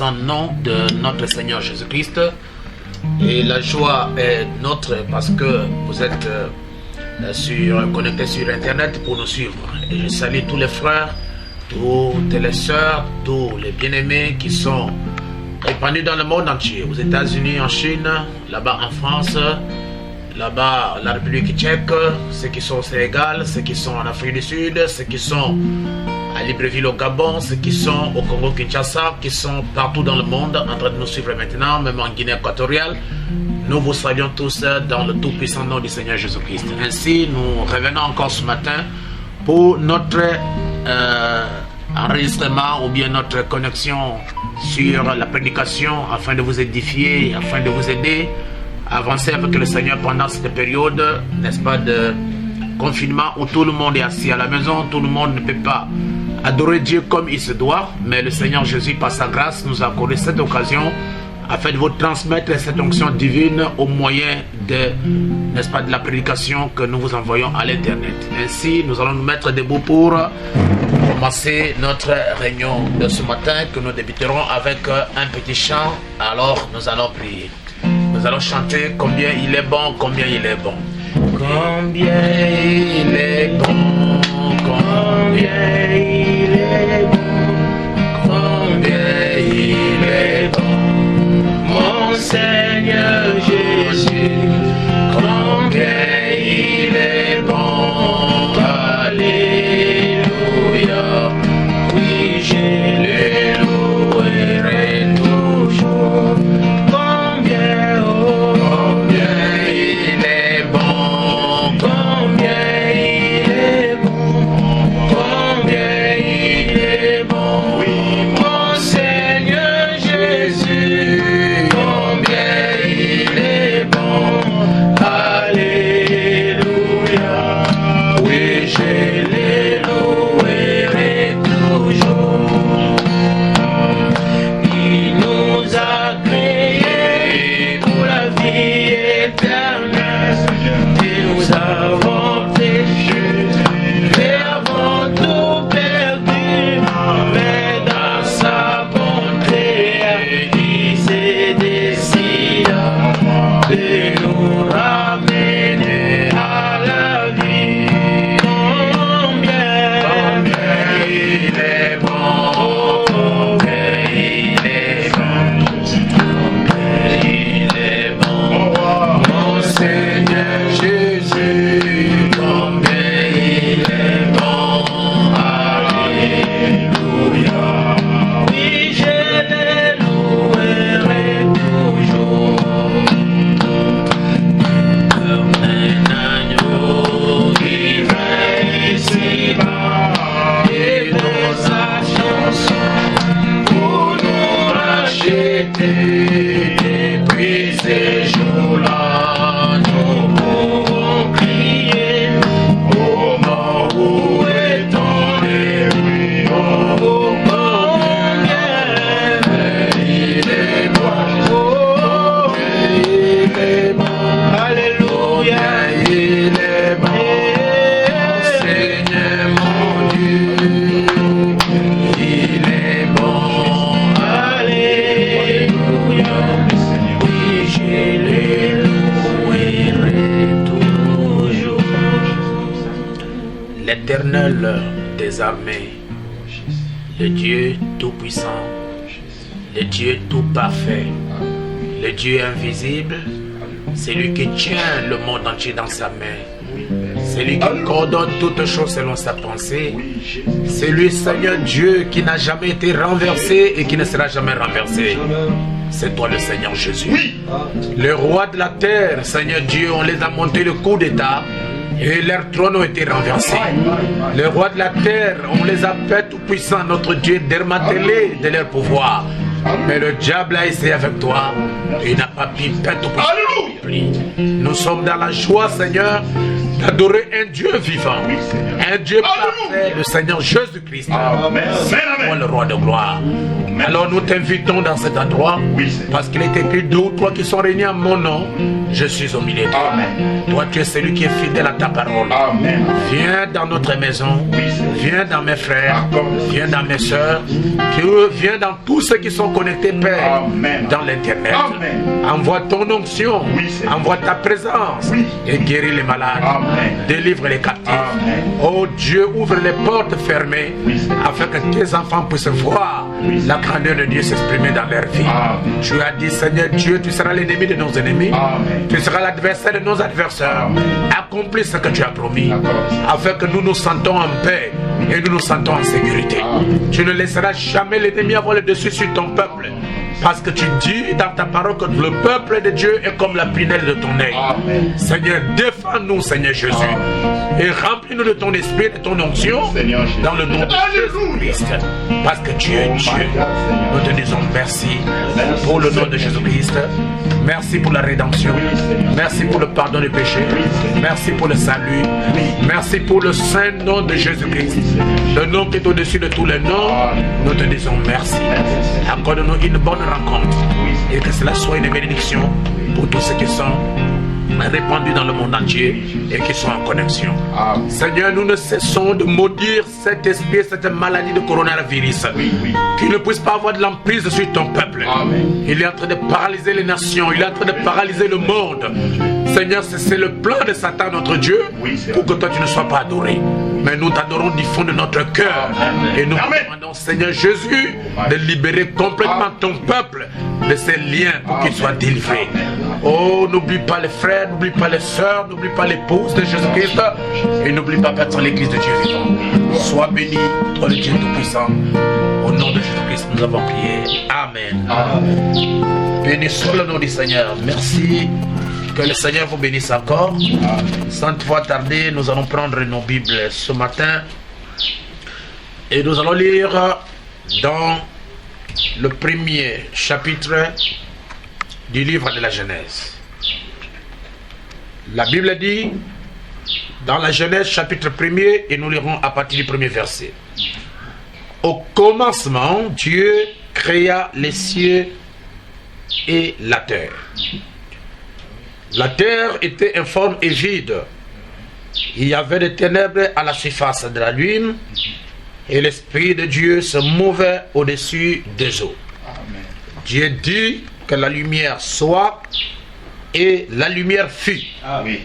puissant nom de notre Seigneur Jésus-Christ. Et la joie est notre parce que vous êtes connectés sur Internet pour nous suivre. Et je salue tous les frères, toutes les sœurs, tous les bien-aimés qui sont répandus dans le monde entier, aux États-Unis, en Chine, là-bas en France, là-bas la République tchèque, ceux qui sont au Sénégal, ceux qui sont en Afrique du Sud, ceux qui sont à Libreville au Gabon, ceux qui sont au Congo-Kinshasa, qui sont partout dans le monde en train de nous suivre maintenant, même en Guinée équatoriale. Nous vous saluons tous dans le tout-puissant nom du Seigneur Jésus-Christ. Ainsi, nous revenons encore ce matin pour notre enregistrement ou bien notre connexion sur la prédication afin de vous édifier, afin de vous aider à avancer avec le Seigneur pendant cette période, n'est-ce pas, de confinement où tout le monde est assis à la maison, tout le monde ne peut pas adorer Dieu comme il se doit, mais le Seigneur Jésus, par sa grâce, nous a accordé cette occasion afin de vous transmettre cette onction divine au moyen de, n'est-ce pas, de la prédication que nous vous envoyons à l'Internet. Ainsi, nous allons nous mettre debout pour commencer notre réunion de ce matin que nous débuterons avec un petit chant. Alors, nous allons prier. Nous allons chanter combien il est bon, combien il est bon. Combien il est bon, combien il est bon, combien il est bon, mon Seigneur Jésus, combien il est bon, alléluia, oui je le louerai toujours, combien, oh, combien il est bon, combien il est bon, combien il est bon, oui, mon Seigneur Jésus, combien il est bon, alléluia, oui je le louerai toujours. Il nous a créés pour la vie éternelle et nous avons péché et avons tout perdu, mais dans sa bonté il s'est décidé de nous ramener à la vie. Combien il est bon, combien il est bon, combien il est bon, mon Seigneur Jésus, combien il est bon, alléluia, oui je le louerai toujours. Comme un agneau qui vint ici-bas et dans sa chanson pour nous racheter. Depuis ces jours-là, nous pouvons crier, oh mort, où est ton ennemi? Oh, combien il est bon, oh, il est bon, alléluia, il est bon, Seigneur mon Dieu, il est bon, alléluia, oui je le louerai toujours. L'Éternel des armées, le Dieu tout-puissant, le Dieu tout parfait, le Dieu invisible, c'est lui qui tient le monde entier dans sa main. C'est lui qui coordonne toutes choses selon sa pensée. C'est lui, Seigneur Dieu, qui n'a jamais été renversé et qui ne sera jamais renversé. C'est toi le Seigneur Jésus. Le roi de la terre, Seigneur Dieu, on les a monté le coup d'état et leurs trônes ont été renversés. Le roi de la terre, on les a fait tout puissants, notre Dieu, démantelés de leur pouvoir. Mais le diable a essayé avec toi et il n'a pas pu faire tout puissant. Nous sommes dans la joie, Seigneur, d'adorer un Dieu vivant, un Dieu parfait, le Seigneur Jésus-Christ. toi le roi de gloire. Alors nous t'invitons dans cet endroit, parce qu'il est écrit 2 ou 3 qui sont réunis en mon nom, je suis au milieu d'eux. Toi tu es celui qui est fidèle à ta parole. Viens dans notre maison, viens dans mes frères, viens dans mes soeurs, viens dans tous ceux qui sont connectés, Père, dans l'internet. Envoie ton onction, envoie ta présence et guéris les malades, délivre les captifs. Oh Dieu, ouvre les portes fermées afin que tes enfants puissent voir la grandeur de Dieu s'exprimer dans leur vie. Tu as dit, Seigneur Dieu, tu seras l'ennemi de nos ennemis, tu seras l'adversaire de nos adversaires. Accomplis ce que tu as promis afin que nous nous sentons en paix et nous nous sentons en sécurité. Tu ne laisseras jamais l'ennemi avoir le dessus sur ton peuple. Parce que tu dis dans ta parole que le peuple de Dieu est comme la prunelle de ton œil. Seigneur, défends-nous, Seigneur Jésus. Et remplis-nous de ton esprit, de ton onction, dans le nom de Jésus-Christ. Parce que tu es Dieu. Nous te disons merci pour le nom de Jésus-Christ. Merci pour la rédemption. Merci pour le pardon des péchés. Merci pour le salut. Merci pour le saint nom de Jésus-Christ. Le nom qui est au-dessus de tous les noms. Nous te disons merci. Accorde-nous une bonne rencontre. Et que cela soit une bénédiction pour tous ceux qui sont répandus dans le monde entier et qui sont en connexion. Seigneur, nous ne cessons de maudire cet esprit, cette maladie de coronavirus, qui ne puisse pas avoir de l'emprise sur ton peuple. Il est en train de paralyser les nations, il est en train de paralyser le monde. Seigneur, c'est le plan de Satan, notre Dieu, pour que toi tu ne sois pas adoré. Mais nous t'adorons du fond de notre cœur. Et nous demandons, Seigneur Jésus, de libérer complètement ton peuple de ces liens pour qu'il soit délivré. Oh, n'oublie pas les frères, n'oublie pas les sœurs, n'oublie pas l'épouse de Jésus-Christ. Et n'oublie pas personne l'église de Dieu vivant. Sois béni, toi le Dieu Tout-Puissant. Au nom de Jésus-Christ, nous avons prié. Amen. Bénissons le nom du Seigneur. Merci. Que le Seigneur vous bénisse encore. Sans trop tarder, nous allons prendre nos Bibles ce matin et nous allons lire dans le premier chapitre du livre de la Genèse. La Bible dit dans la Genèse chapitre 1er, et nous lirons à partir du premier verset. Au commencement, Dieu créa les cieux et la terre. La terre était informe et vide. Il y avait des ténèbres à la surface de la lune et l'Esprit de Dieu se mouvait au-dessus des eaux. Amen. Dieu dit que la lumière soit et la lumière fut. Amen.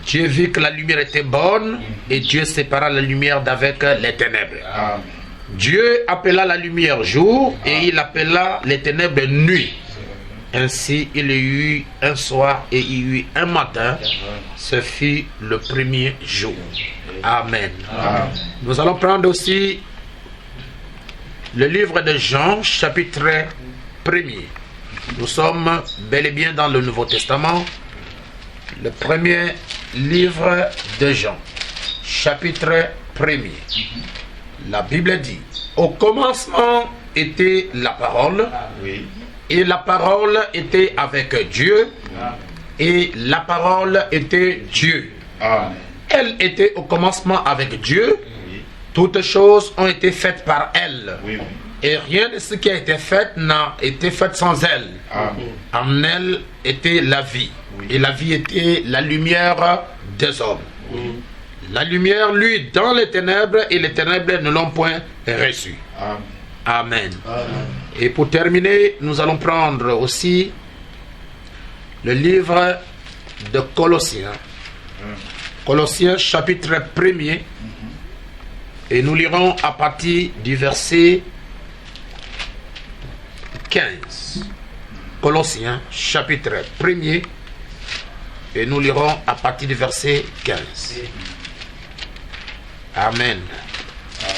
Dieu vit que la lumière était bonne et Dieu sépara la lumière d'avec les ténèbres. Amen. Dieu appela la lumière jour et il appela les ténèbres nuit. Ainsi il y eut un soir et il y eut un matin. Ce fut le premier jour. Amen. Amen. Nous allons prendre aussi le livre de Jean, chapitre 1er. Nous sommes bel et bien dans le Nouveau Testament. Le premier livre de Jean, chapitre 1er. La Bible dit, au commencement était la parole. Oui. Et la parole était avec Dieu, et la parole était Dieu. Amen. Elle était au commencement avec Dieu. Oui. Toutes choses ont été faites par elle. Oui. Et rien de ce qui a été fait n'a été fait sans elle. Amen. En elle était la vie. Oui. Et la vie était la lumière des hommes. Oui. La lumière, lui, dans les ténèbres, et les ténèbres ne l'ont point reçue. Amen. Amen. Amen. Et pour terminer, nous allons prendre aussi le livre de Colossiens. Colossiens chapitre 1er. Et nous lirons à partir du verset 15. Colossiens chapitre 1er. Et nous lirons à partir du verset 15. Amen.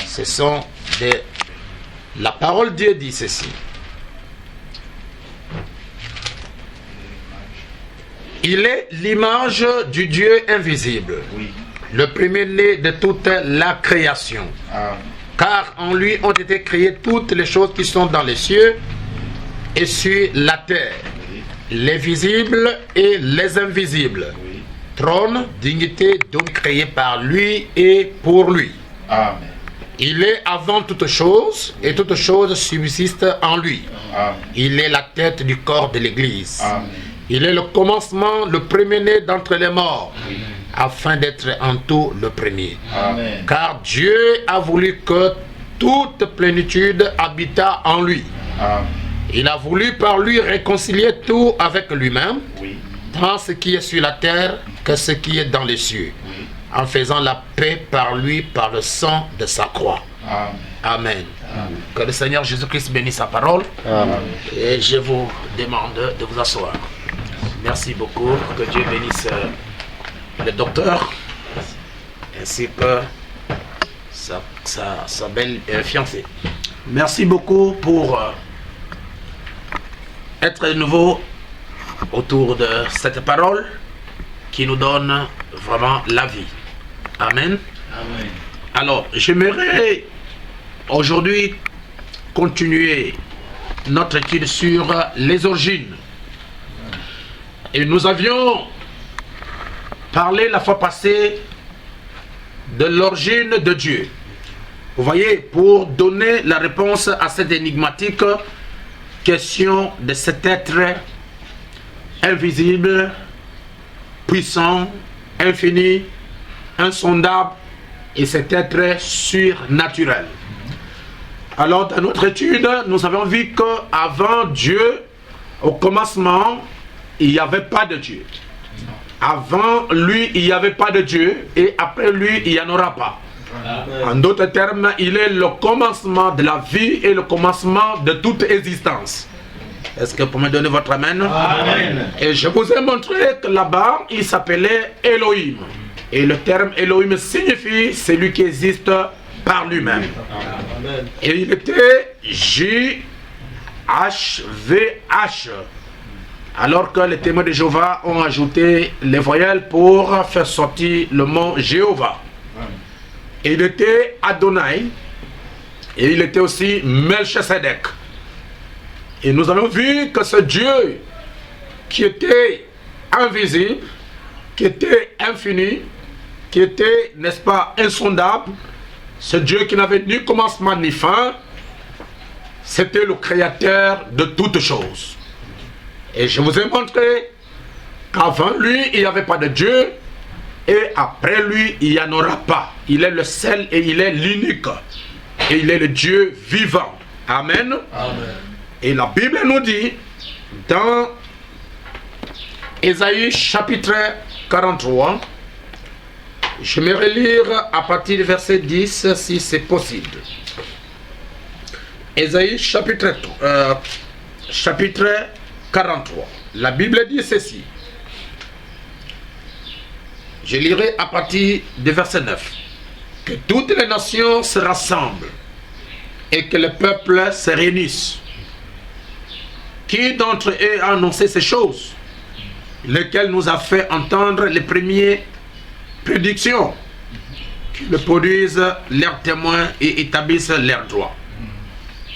Ce sont des... La parole de Dieu dit ceci. Il est l'image du Dieu invisible, oui. Le premier-né de toute la création. Ah. Car en lui ont été créées toutes les choses qui sont dans les cieux et sur la terre, oui. Les visibles et les invisibles. Oui. Trône, dignité, donc créés par lui et pour lui. Amen. Il est avant toute chose et toute chose subsiste en lui. Amen. Il est la tête du corps de l'Église. Amen. Il est le commencement, le premier-né d'entre les morts, afin d'être en tout le premier. Amen. Car Dieu a voulu que toute plénitude habitât en lui. Amen. Il a voulu par lui réconcilier tout avec lui-même, Oui. tant ce qui est sur la terre que ce qui est dans les cieux, en faisant la paix par lui, par le sang de sa croix. Amen. Amen. Que le Seigneur Jésus-Christ bénisse sa parole. Amen. Et je vous demande de vous asseoir. Merci beaucoup. Que Dieu bénisse le docteur ainsi que sa belle fiancée. Merci beaucoup pour être de nouveau autour de cette parole qui nous donne vraiment la vie. Amen. Amen. Alors, j'aimerais aujourd'hui continuer notre étude sur les origines. Et nous avions parlé la fois passée de l'origine de Dieu. Vous voyez, pour donner la réponse à cette énigmatique question de cet être invisible, puissant, infini, insondable, et cet être surnaturel. Alors, dans notre étude, nous avons vu qu'avant Dieu, au commencement, il n'y avait pas de Dieu. Avant lui, il n'y avait pas de Dieu, et après lui, il n'y en aura pas. En d'autres termes, il est le commencement de la vie et le commencement de toute existence. Est-ce que vous pouvez me donner votre amen? Amen. Et je vous ai montré que là-bas, il s'appelait Elohim. Et le terme Elohim signifie celui qui existe par lui-même. Et il était J-H-V-H. Alors que les témoins de Jéhovah ont ajouté les voyelles pour faire sortir le mot Jéhovah. Et il était Adonai. Et il était aussi Melchisedec. Et nous avons vu que ce Dieu qui était invisible, qui était infini, qui était, n'est-ce pas, insondable, ce Dieu qui n'avait ni commencement ni fin, c'était le créateur de toutes choses. Et je vous ai montré qu'avant lui, il n'y avait pas de Dieu, et après lui, il n'y en aura pas. Il est le seul et il est l'unique. Et il est le Dieu vivant. Amen. Amen. Et la Bible nous dit, dans Ésaïe chapitre 43, je vais relire à partir du verset 10 si c'est possible. Ésaïe chapitre 43. La Bible dit ceci. Je lirai à partir du verset 9. Que toutes les nations se rassemblent et que le peuple se réunisse. Qui d'entre eux a annoncé ces choses? Lequel nous a fait entendre les premières prédictions? Qui le produisent leurs témoins et établissent leurs droits.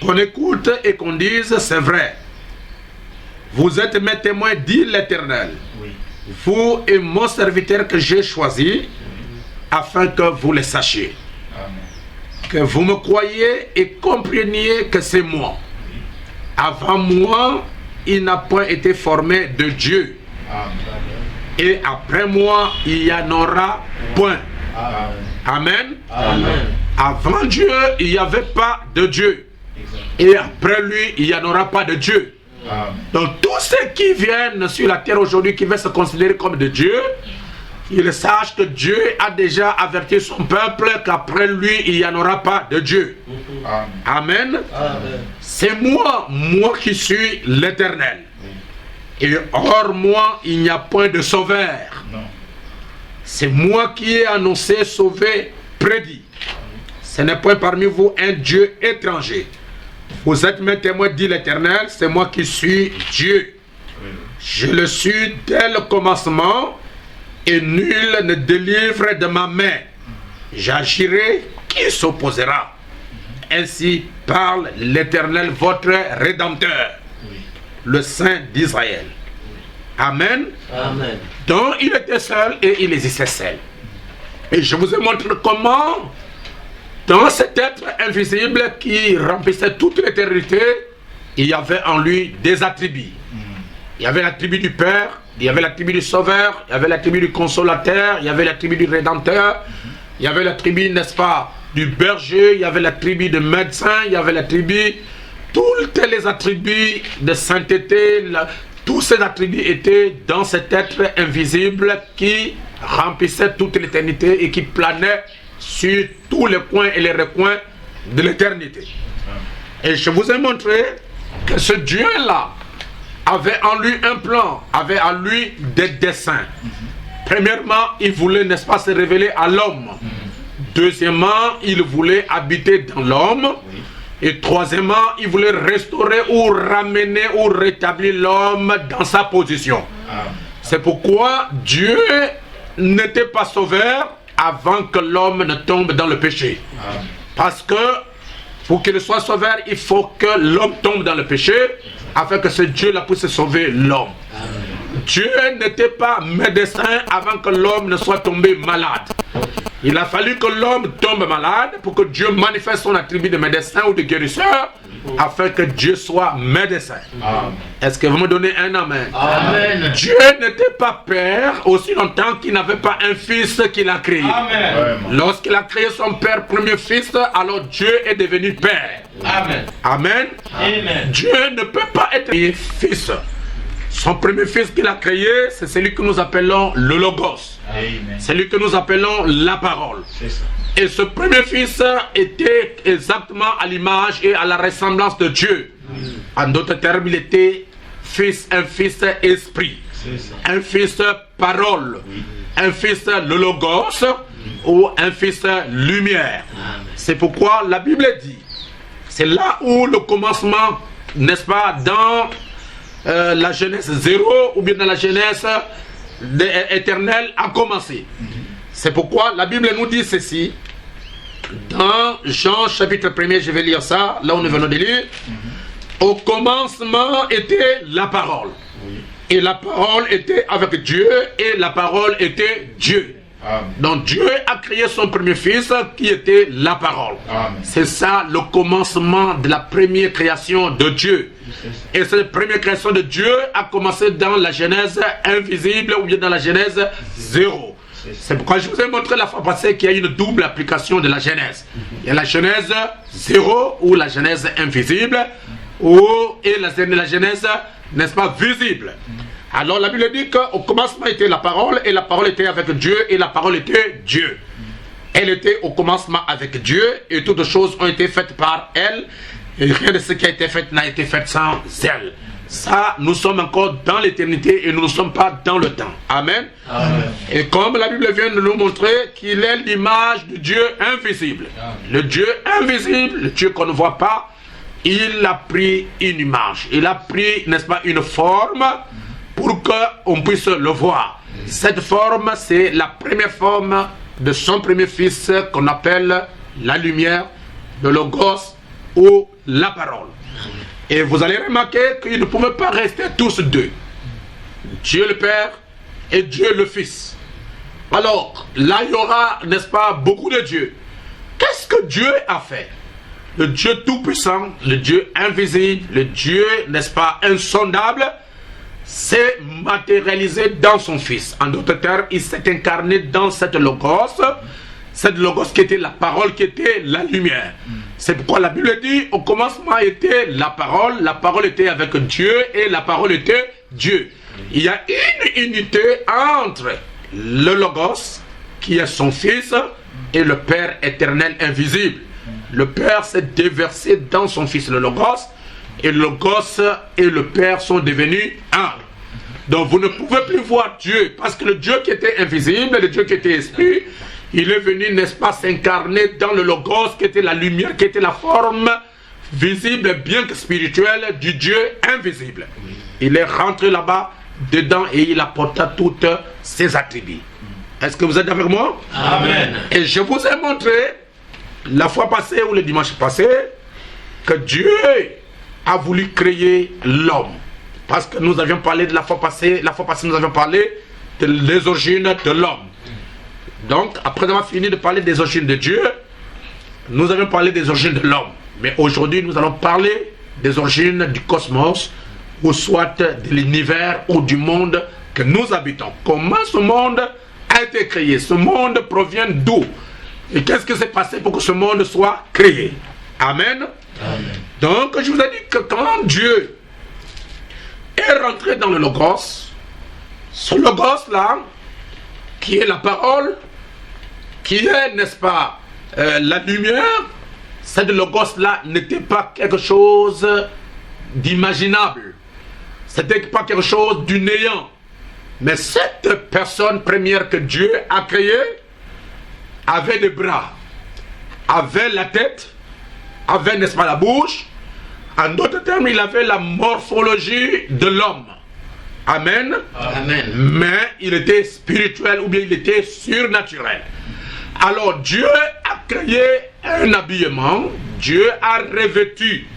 Qu'on écoute et qu'on dise c'est vrai. Vous êtes mes témoins, dit l'Éternel. Oui. Vous et mon serviteur que j'ai choisi, afin que vous le sachiez. Amen. Que vous me croyez et compreniez que c'est moi. Avant moi, il n'a point été formé de Dieu. Amen. Et après moi, il n'y en aura point. Amen. Amen. Amen. Avant Dieu, il n'y avait pas de Dieu. Exact. Et après lui, il n'y en aura pas de Dieu. Amen. Donc tous ceux qui viennent sur la terre aujourd'hui, qui veulent se considérer comme de Dieu, ils sachent que Dieu a déjà averti son peuple qu'après lui, il n'y en aura pas de Dieu. Amen. Amen. Amen. C'est moi qui suis l'Éternel. Et hors moi, il n'y a point de sauveur. Non. C'est moi qui ai annoncé, sauvé, prédit. Ce n'est point parmi vous un Dieu étranger. Vous êtes mes témoins, dit l'Éternel, c'est moi qui suis Dieu. Je le suis dès le commencement, et nul ne délivre de ma main. J'agirai, qui s'opposera? Ainsi parle l'Éternel, votre Rédempteur, le Saint d'Israël. Amen. Amen. Donc il était seul et il existait seul. Et je vous ai montré comment Dans cet être invisible qui remplissait toute l'éternité, il y avait en lui des attributs. Il y avait l'attribut du Père, il y avait l'attribut du Sauveur, il y avait l'attribut du Consolateur, il y avait l'attribut du Rédempteur, il y avait l'attribut, n'est-ce pas, du berger, il y avait l'attribut de médecin, il y avait l'attribut, tous les attributs de sainteté, tous ces attributs étaient dans cet être invisible qui remplissait toute l'éternité et qui planait sur tous les coins et les recoins de l'éternité. Et je vous ai montré que ce Dieu-là avait en lui un plan, avait en lui des desseins. Premièrement, il voulait, n'est-ce pas, se révéler à l'homme. Deuxièmement, il voulait habiter dans l'homme. Et troisièmement, il voulait restaurer ou ramener ou rétablir l'homme dans sa position. C'est pourquoi Dieu n'était pas sauveur avant que l'homme ne tombe dans le péché. Parce que pour qu'il soit sauveur, il faut que l'homme tombe dans le péché afin que ce Dieu-là puisse sauver l'homme. Dieu n'était pas médecin avant que l'homme ne soit tombé malade. Il a fallu que l'homme tombe malade pour que Dieu manifeste son attribut de médecin ou de guérisseur afin que Dieu soit médecin. Est-ce que vous me donnez un amen? Amen. Dieu n'était pas père aussi longtemps qu'il n'avait pas un fils qu'il a créé. Amen. Lorsqu'il a créé son père, premier fils, alors Dieu est devenu père. Amen. Amen. Amen. Dieu ne peut pas être fils. Son premier fils qu'il a créé, c'est celui que nous appelons le Logos. Amen. Celui que nous appelons la parole. C'est ça. Et ce premier fils était exactement à l'image et à la ressemblance de Dieu. En d'autres termes, il était fils, un fils esprit, un fils parole, un fils le Logos ou un fils lumière. C'est pourquoi la Bible dit, c'est là où le commencement, n'est-ce pas, dans la Genèse 0 ou bien dans la Genèse éternelle a commencé. C'est pourquoi la Bible nous dit ceci. Dans Jean chapitre 1er, je vais lire ça, là où nous venons de lire. Au commencement était la parole. Et la parole était avec Dieu et la parole était Dieu. Donc Dieu a créé son premier fils qui était la parole. C'est ça le commencement de la première création de Dieu. Et cette première création de Dieu a commencé dans la Genèse invisible ou bien dans la Genèse 0. C'est pourquoi je vous ai montré la fois passée qu'il y a une double application de la Genèse. Il y a la Genèse 0 ou la Genèse invisible et la Genèse, n'est-ce pas, visible. Alors la Bible dit qu'au commencement était la parole et la parole était avec Dieu et la parole était Dieu. Elle était au commencement avec Dieu et toutes choses ont été faites par elle et rien de ce qui a été fait n'a été fait sans elle. Ça, nous sommes encore dans l'éternité et nous ne sommes pas dans le temps. Amen. Amen. Et comme la Bible vient de nous montrer qu'il est l'image du Dieu invisible. Le Dieu invisible, le Dieu qu'on ne voit pas, il a pris une image. Il a pris, n'est-ce pas, une forme pour qu'on puisse le voir. Cette forme, c'est la première forme de son premier fils qu'on appelle la lumière, le Logos ou la parole. Et vous allez remarquer qu'ils ne pouvaient pas rester tous deux. Dieu le Père et Dieu le Fils. Alors, là il y aura, n'est-ce pas, beaucoup de dieux. Qu'est-ce que Dieu a fait? Le Dieu tout-puissant, le Dieu invisible, le Dieu, n'est-ce pas, insondable, s'est matérialisé dans son Fils. En d'autres termes, il s'est incarné dans cette Logos qui était la parole, qui était la lumière. C'est pourquoi la Bible dit, au commencement était la parole était avec Dieu et la parole était Dieu. Il y a une unité entre le Logos, qui est son Fils, et le Père éternel invisible. Le Père s'est déversé dans son Fils, le Logos, et le Logos et le Père sont devenus un. Donc vous ne pouvez plus voir Dieu, parce que le Dieu qui était invisible, le Dieu qui était esprit, il est venu, n'est-ce pas, s'incarner dans le Logos, qui était la lumière, qui était la forme visible, bien que spirituelle, du Dieu invisible. Il est rentré là-bas, dedans, et il apporta toutes ses attributs. Est-ce que vous êtes avec moi? Amen. Et je vous ai montré, la fois passée ou le dimanche passé, que Dieu a voulu créer l'homme. Parce que nous avions parlé de la fois passée nous avions parlé des origines de l'homme. Donc, après avoir fini de parler des origines de Dieu, nous avons parlé des origines de l'homme. Mais aujourd'hui, nous allons parler des origines du cosmos, ou soit de l'univers ou du monde que nous habitons. Comment ce monde a été créé? Ce monde provient d'où? Et qu'est-ce qui s'est passé pour que ce monde soit créé? Amen. Amen. Donc, je vous ai dit que quand Dieu est rentré dans le Logos, ce Logos-là, qui est la parole, qui est, n'est-ce pas, la lumière, cette Logos-là n'était pas quelque chose d'imaginable. C'était pas quelque chose du néant. Mais cette personne première que Dieu a créée avait des bras, avait la tête, avait, n'est-ce pas, la bouche. En d'autres termes, il avait la morphologie de l'homme. Amen. Amen. Mais il était spirituel ou bien il était surnaturel. Alors Dieu a créé un habillement. Dieu a revêtu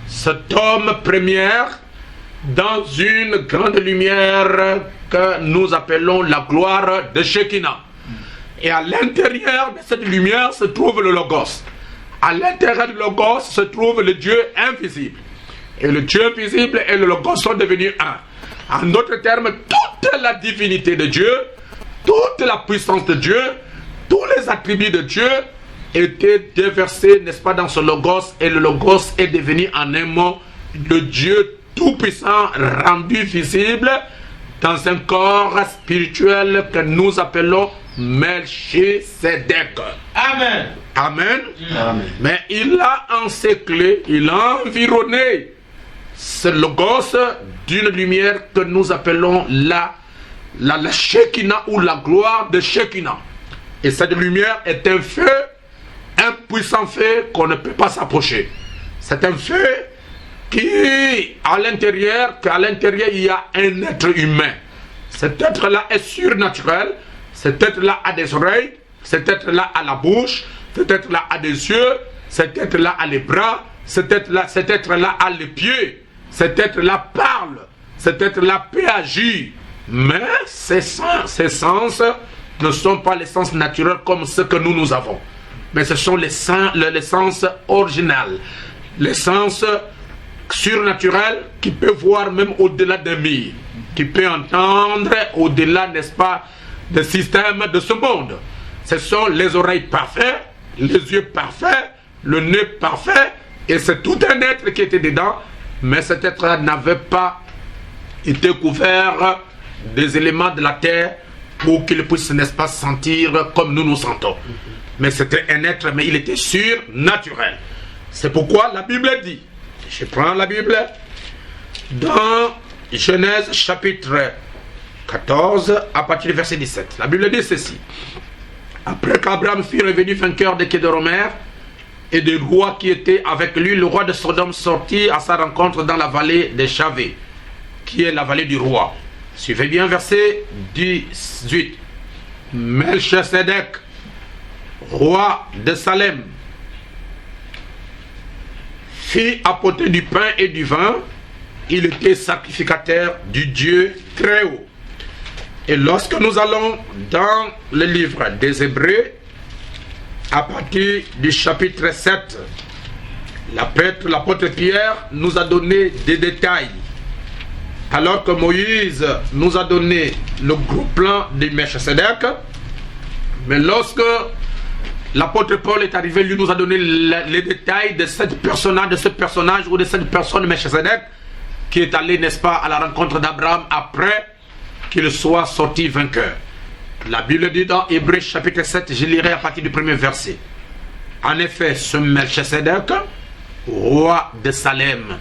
cet homme première dans une grande lumière que nous appelons la gloire de Shekinah. Et à l'intérieur de cette lumière se trouve le Logos. À l'intérieur du Logos se trouve le Dieu invisible. Et le Dieu invisible et le Logos sont devenus un. En d'autres termes, toute la divinité de Dieu, toute la puissance de Dieu, tous les attributs de Dieu étaient déversés, n'est-ce pas, dans ce Logos. Et le Logos est devenu en un mot le Dieu tout-puissant rendu visible dans un corps spirituel que nous appelons Melchisedec. Amen. Amen. Amen. Mais il a encerclé, il a environné ce Logos d'une lumière que nous appelons la Shekinah ou la gloire de Shekinah. Et cette lumière est un feu, un puissant feu qu'on ne peut pas s'approcher. C'est un feu qu'à l'intérieur il y a un être humain. Cet être-là est surnaturel. Cet être-là a des oreilles. Cet être-là a la bouche. Cet être-là a des yeux. Cet être-là a les bras. Cet être-là a les pieds. Cet être-là parle. Cet être-là peut agir. Mais ces sens ne sont pas les sens naturels comme ceux que nous avons. Mais ce sont les sens originaux. Les sens surnaturels qui peuvent voir même au-delà des murs. Qui peut entendre au-delà, n'est-ce pas, des systèmes de ce monde. Ce sont les oreilles parfaites, les yeux parfaits, le nez parfait, et c'est tout un être qui était dedans, mais cet être n'avait pas été couvert des éléments de la terre pour qu'il puisse, n'est-ce pas, sentir comme nous nous sentons. Mais c'était un être, mais il était surnaturel. C'est pourquoi la Bible dit, je prends la Bible, dans Genèse chapitre 14, à partir du verset 17. La Bible dit ceci. Après qu'Abraham fut revenu vainqueur de Kedoromère et des rois qui étaient avec lui, le roi de Sodome sortit à sa rencontre dans la vallée de Chavé, qui est la vallée du roi. Suivez bien verset 18. Melchisedec, roi de Salem, fit apporter du pain et du vin. Il était sacrificateur du Dieu très haut. Et lorsque nous allons dans le livre des Hébreux, à partir du chapitre 7, l'apôtre Pierre nous a donné des détails. Alors que Moïse nous a donné le gros plan de Melchisedec, mais lorsque l'apôtre Paul est arrivé, lui nous a donné les détails de ce personnage ou de cette personne Melchisedec, qui est allé, n'est-ce pas, à la rencontre d'Abraham après qu'il soit sorti vainqueur. La Bible dit dans Hébreux chapitre 7, je lirai à partir du premier verset. En effet, ce Melchisedec, roi de Salem,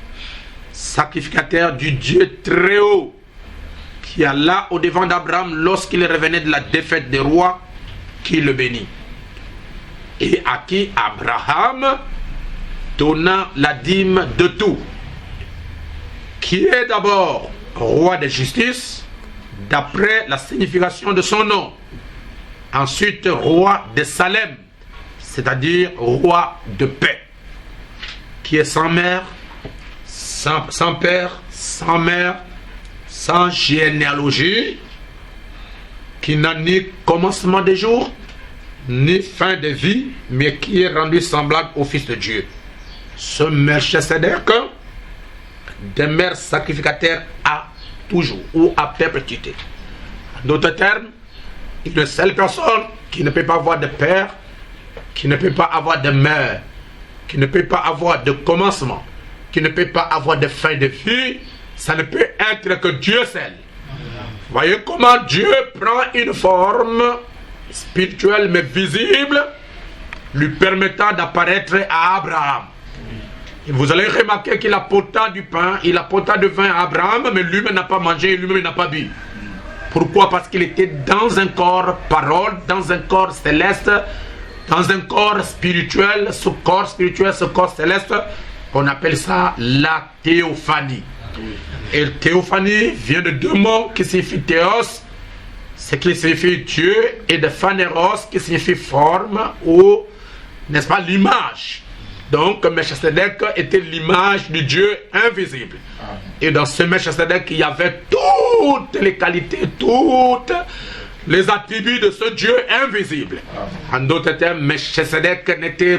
sacrificateur du Dieu très haut, qui alla au devant d'Abraham lorsqu'il revenait de la défaite des rois, qui le bénit. Et à qui Abraham donna la dîme de tout, qui est d'abord roi de justice, d'après la signification de son nom. Ensuite, roi de Salem, c'est-à-dire roi de paix, qui est sans mère, sans père, sans mère, sans généalogie, qui n'a ni commencement des jours, ni fin de vie, mais qui est rendu semblable au Fils de Dieu. Ce Melchisedec demeure sacrificateur à toujours ou à perpétuité. En d'autres termes, il est une seule personne qui ne peut pas avoir de père, qui ne peut pas avoir de mère, qui ne peut pas avoir de commencement, qui ne peut pas avoir de fin de vie. Ça ne peut être que Dieu seul. Voyez comment Dieu prend une forme spirituelle mais visible, lui permettant d'apparaître à Abraham. Et vous allez remarquer qu'il apporta du pain, il apporta du vin à Abraham, mais lui-même n'a pas mangé, lui-même n'a pas bu. Pourquoi? Parce qu'il était dans un corps parole, dans un corps céleste, dans un corps spirituel, ce corps céleste, on appelle ça la théophanie. Et théophanie vient de deux mots qui signifient théos, ce qui signifie Dieu, et de phaneros qui signifie forme ou, n'est-ce pas, l'image. Donc Melchisedec était l'image du Dieu invisible. Et dans ce Melchisedec, il y avait toutes les qualités, toutes les attributs de ce Dieu invisible. En d'autres termes, Melchisedec n'était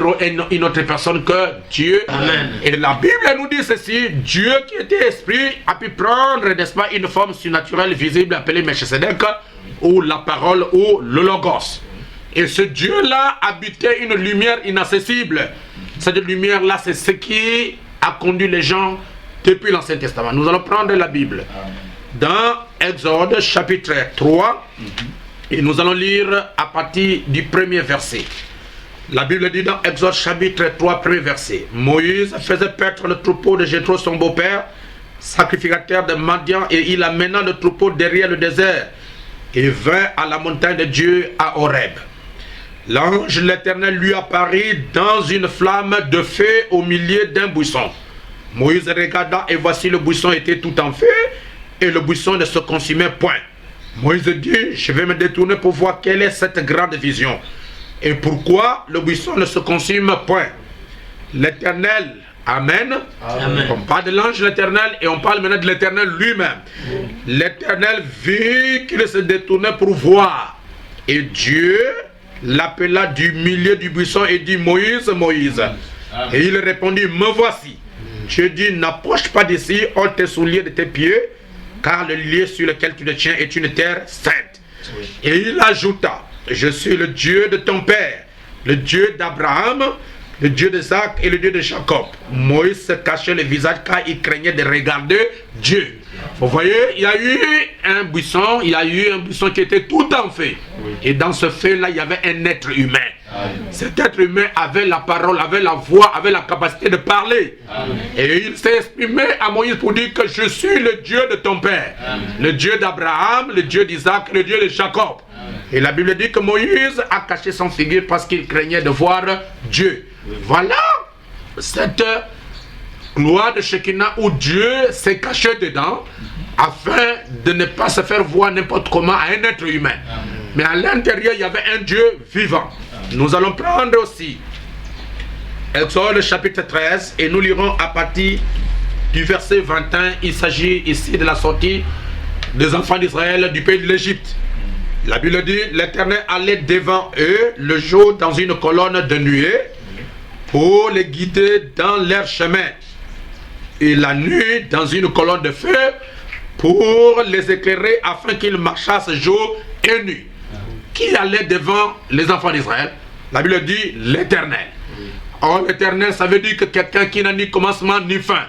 une autre personne que Dieu. Amen. Et la Bible nous dit ceci: Dieu qui était esprit a pu prendre, n'est-ce pas, une forme surnaturelle visible appelée Melchisedec, ou la parole, ou le logos. Et ce Dieu-là habitait une lumière inaccessible. Cette lumière-là, c'est ce qui a conduit les gens depuis l'Ancien Testament. Nous allons prendre la Bible dans Exode chapitre 3 et nous allons lire à partir du premier verset. La Bible dit dans Exode chapitre 3, premier verset: Moïse faisait paître le troupeau de Jéthro, son beau-père, sacrificateur de Madian, et il amena le troupeau derrière le désert et vint à la montagne de Dieu à Horeb. L'ange de l'Éternel lui apparut dans une flamme de feu au milieu d'un buisson. Moïse regarda et voici le buisson était tout en feu et le buisson ne se consumait point. Moïse dit: je vais me détourner pour voir quelle est cette grande vision et pourquoi le buisson ne se consume point. L'Éternel, Amen. Amen. On parle de l'ange de l'Éternel et on parle maintenant de l'Éternel lui-même. L'Éternel vit qu'il se détournait pour voir et Dieu l'appela du milieu du buisson et dit: Moïse, Moïse. Amen. Et il répondit: me voici. Dieu dit: n'approche pas d'ici, ôte tes souliers de tes pieds, car le lieu sur lequel tu te tiens est une terre sainte. Oui. Et il ajouta: je suis le Dieu de ton père, le Dieu d'Abraham, le Dieu d'Isaac et le Dieu de Jacob. Moïse se cachait le visage car il craignait de regarder Dieu. Vous voyez, il y a eu un buisson, qui était tout en feu. Oui. Et dans ce feu-là, il y avait un être humain. Amen. Cet être humain avait la parole, avait la voix, avait la capacité de parler. Amen. Et il s'est exprimé à Moïse pour dire que je suis le Dieu de ton père, Amen. Le Dieu d'Abraham, le Dieu d'Isaac, le Dieu de Jacob. Amen. Et la Bible dit que Moïse a caché son figure parce qu'il craignait de voir Dieu. Oui. Voilà cette gloire de Shekinah où Dieu s'est caché dedans afin de ne pas se faire voir n'importe comment à un être humain. Amen. Mais à l'intérieur, il y avait un Dieu vivant. Amen. Nous allons prendre aussi Exode chapitre 13 et nous lirons à partir du verset 21. Il s'agit ici de la sortie des enfants d'Israël du pays de l'Égypte. La Bible dit: l'Éternel allait devant eux le jour dans une colonne de nuée pour les guider dans leur chemin, et la nuit dans une colonne de feu pour les éclairer afin qu'ils marchassent jour et nuit. Qui allait devant les enfants d'Israël? La Bible dit l'Éternel. Or l'Éternel, ça veut dire que quelqu'un qui n'a ni commencement ni fin.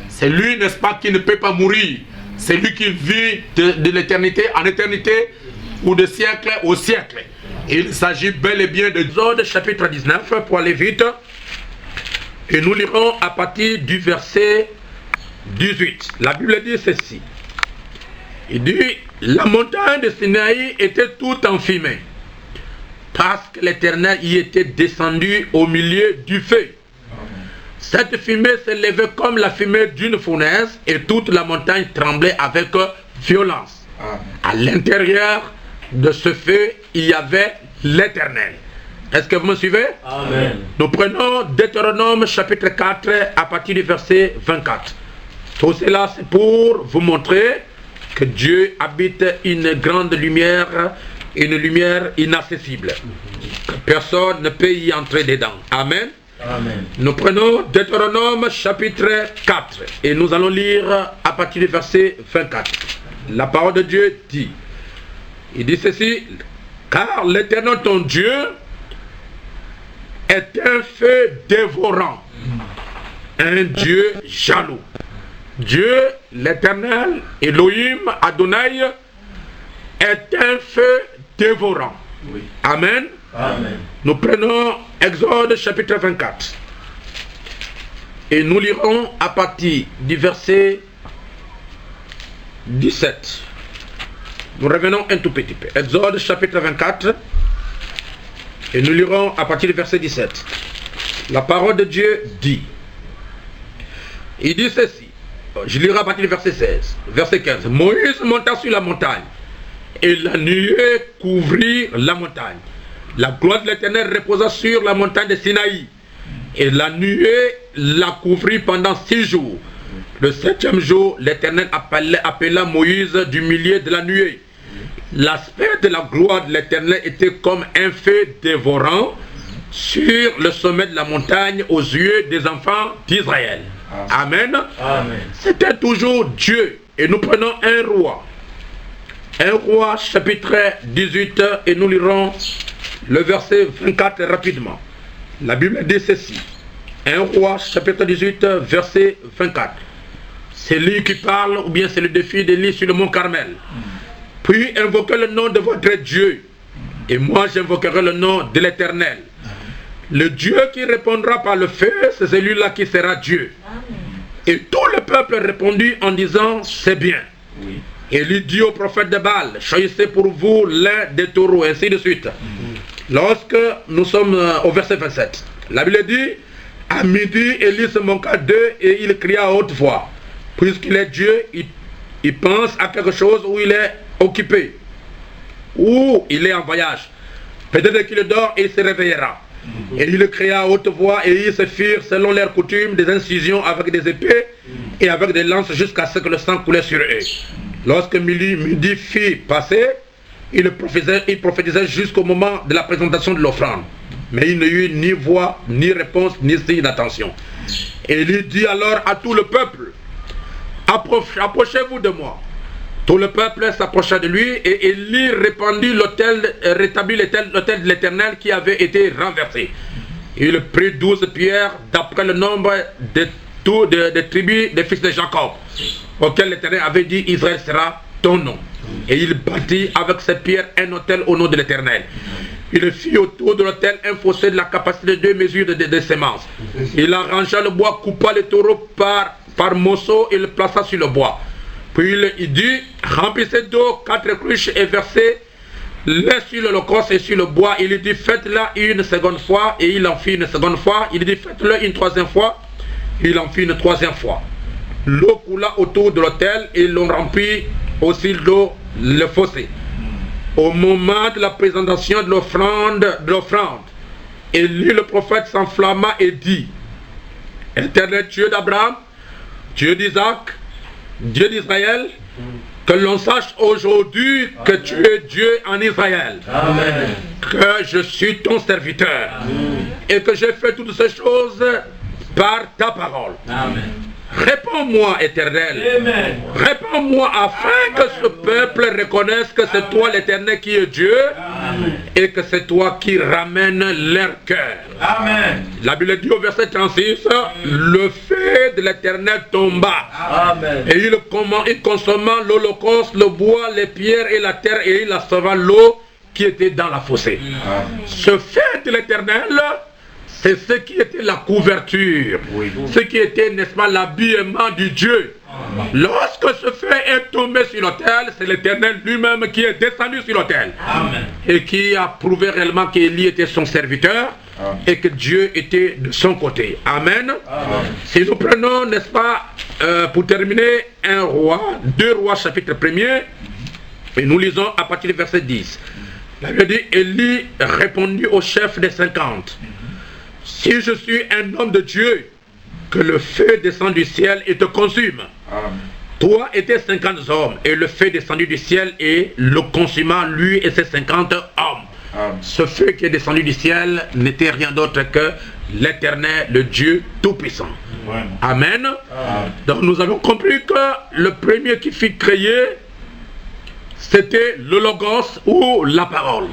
C'est lui, n'est-ce pas, qui ne peut pas mourir. C'est lui qui vit de l'éternité en éternité ou de siècle au siècle. Il s'agit bel et bien de Exode chapitre 19 pour aller vite. Et nous lirons à partir du verset 18. La Bible dit ceci. Il dit: la montagne de Sinaï était toute enfumée, parce que l'Éternel y était descendu au milieu du feu. Cette fumée s'élevait comme la fumée d'une fournaise, et toute la montagne tremblait avec violence. À l'intérieur de ce feu, il y avait l'Éternel. Est-ce que vous me suivez? Amen. Nous prenons Deutéronome chapitre 4 à partir du verset 24. Tout cela, c'est pour vous montrer que Dieu habite une grande lumière, une lumière inaccessible. que personne ne peut y entrer dedans. Amen. Amen. Nous prenons Deutéronome chapitre 4 et nous allons lire à partir du verset 24. La parole de Dieu dit, il dit ceci, car l'Éternel ton Dieu est un feu dévorant, un Dieu jaloux. Dieu, l'Éternel, Elohim, Adonai, est un feu dévorant. Oui. Amen. Amen. Nous prenons Exode chapitre 24 et nous lirons à partir du verset 17. Nous revenons un tout petit peu. Exode chapitre 24 et nous lirons à partir du verset 17. La parole de Dieu dit, il dit ceci, je lirai à partir du verset 16, verset 15. Moïse monta sur la montagne et la nuée couvrit la montagne. La gloire de l'Éternel reposa sur la montagne de Sinaï. Et la nuée la couvrit pendant 6 jours. Le 7e jour, l'Éternel appela Moïse du milieu de la nuée. L'aspect de la gloire de l'Éternel était comme un feu dévorant sur le sommet de la montagne aux yeux des enfants d'Israël. Amen. Amen. C'était toujours Dieu. Et nous prenons un roi. Un roi chapitre 18 et nous lirons le verset 24 rapidement. La Bible dit ceci. Un roi chapitre 18 verset 24. C'est lui qui parle ou bien c'est le défi d'Élie sur le mont Carmel. Puis invoquez le nom de votre Dieu et moi j'invoquerai le nom de l'Éternel. Le Dieu qui répondra par le feu, c'est celui-là qui sera Dieu. Et tout le peuple répondit en disant c'est bien. Oui. Et il dit au prophète de Baal, choisissez pour vous l'un des taureaux, ainsi de suite. Lorsque nous sommes au verset 27, la Bible dit, à midi, Élie se manqua d'eux et il cria à haute voix. Puisqu'il est Dieu, il pense à quelque chose où il est occupé, ou il est en voyage. Peut-être qu'il dort et il se réveillera. Et il cria à haute voix et ils se firent selon leur coutume des incisions avec des épées et avec des lances jusqu'à ce que le sang coulait sur eux. Lorsque midi fit passer, il prophétisait jusqu'au moment de la présentation de l'offrande. Mais il n'y eut ni voix, ni réponse, ni signe d'attention. Et il dit alors à tout le peuple, approchez-vous de moi. Tout le peuple s'approcha de lui et Élie rétablit l'autel de l'Éternel qui avait été renversé. Il prit 12 pierres d'après le nombre des tribus des fils de Jacob, auquel l'Éternel avait dit, Israël sera ton nom. Et il bâtit avec ces pierres un autel au nom de l'Éternel. Il fit autour de l'autel un fossé de la capacité de 2 mesures de semences. Il arrangea le bois, coupa les taureaux par morceaux et le plaça sur le bois. Puis il dit, remplissez d'eau 4 cruches et versez-les sur l'holocauste et sur le bois. Il dit, faites-la une seconde fois, et il en fit une seconde fois. Il dit, faites-le une troisième fois, il en fit une troisième fois. L'eau coula autour de l'autel et l'on remplit aussi l'eau le fossé. Au moment de la présentation de l'offrande, Élie le prophète s'enflamma et dit, Éternel Dieu d'Abraham, Dieu d'Isaac, Dieu d'Israël, que l'on sache aujourd'hui que tu es Dieu en Israël. Amen. Que je suis ton serviteur. Amen. Et que j'ai fait toutes ces choses par ta parole. Amen. Réponds-moi, Éternel. Amen. Réponds-moi afin que ce peuple reconnaisse que c'est toi l'Éternel qui est Dieu. Amen. Et que c'est toi qui ramènes leur cœur. Amen. La Bible dit au verset 36, le feu de l'Éternel tomba. Amen. Et il consomma l'holocauste, le bois, les pierres et la terre, et il asseva l'eau qui était dans la fossée. Amen. Ce feu de l'Éternel, c'est ce qui était la couverture, ce qui était, n'est-ce pas, l'habillement du Dieu. Lorsque ce feu est tombé sur l'autel, c'est l'Éternel lui-même qui est descendu sur l'autel et qui a prouvé réellement qu'Élie était son serviteur et que Dieu était de son côté. Amen. Si nous prenons, n'est-ce pas, pour terminer, 2 Rois chapitre 1er, et nous lisons à partir du verset 10. La Bible dit, Élie répondit au chef des 50. Si je suis un homme de Dieu, que le feu descend du ciel et te consume. Amen. Toi et tes 50 hommes, et le feu descendu du ciel et le consumant, lui et ses 50 hommes. Amen. Ce feu qui est descendu du ciel n'était rien d'autre que l'Éternel, le Dieu Tout-Puissant. Amen. Donc nous avons compris que le premier qui fut créé, c'était le Logos ou la parole.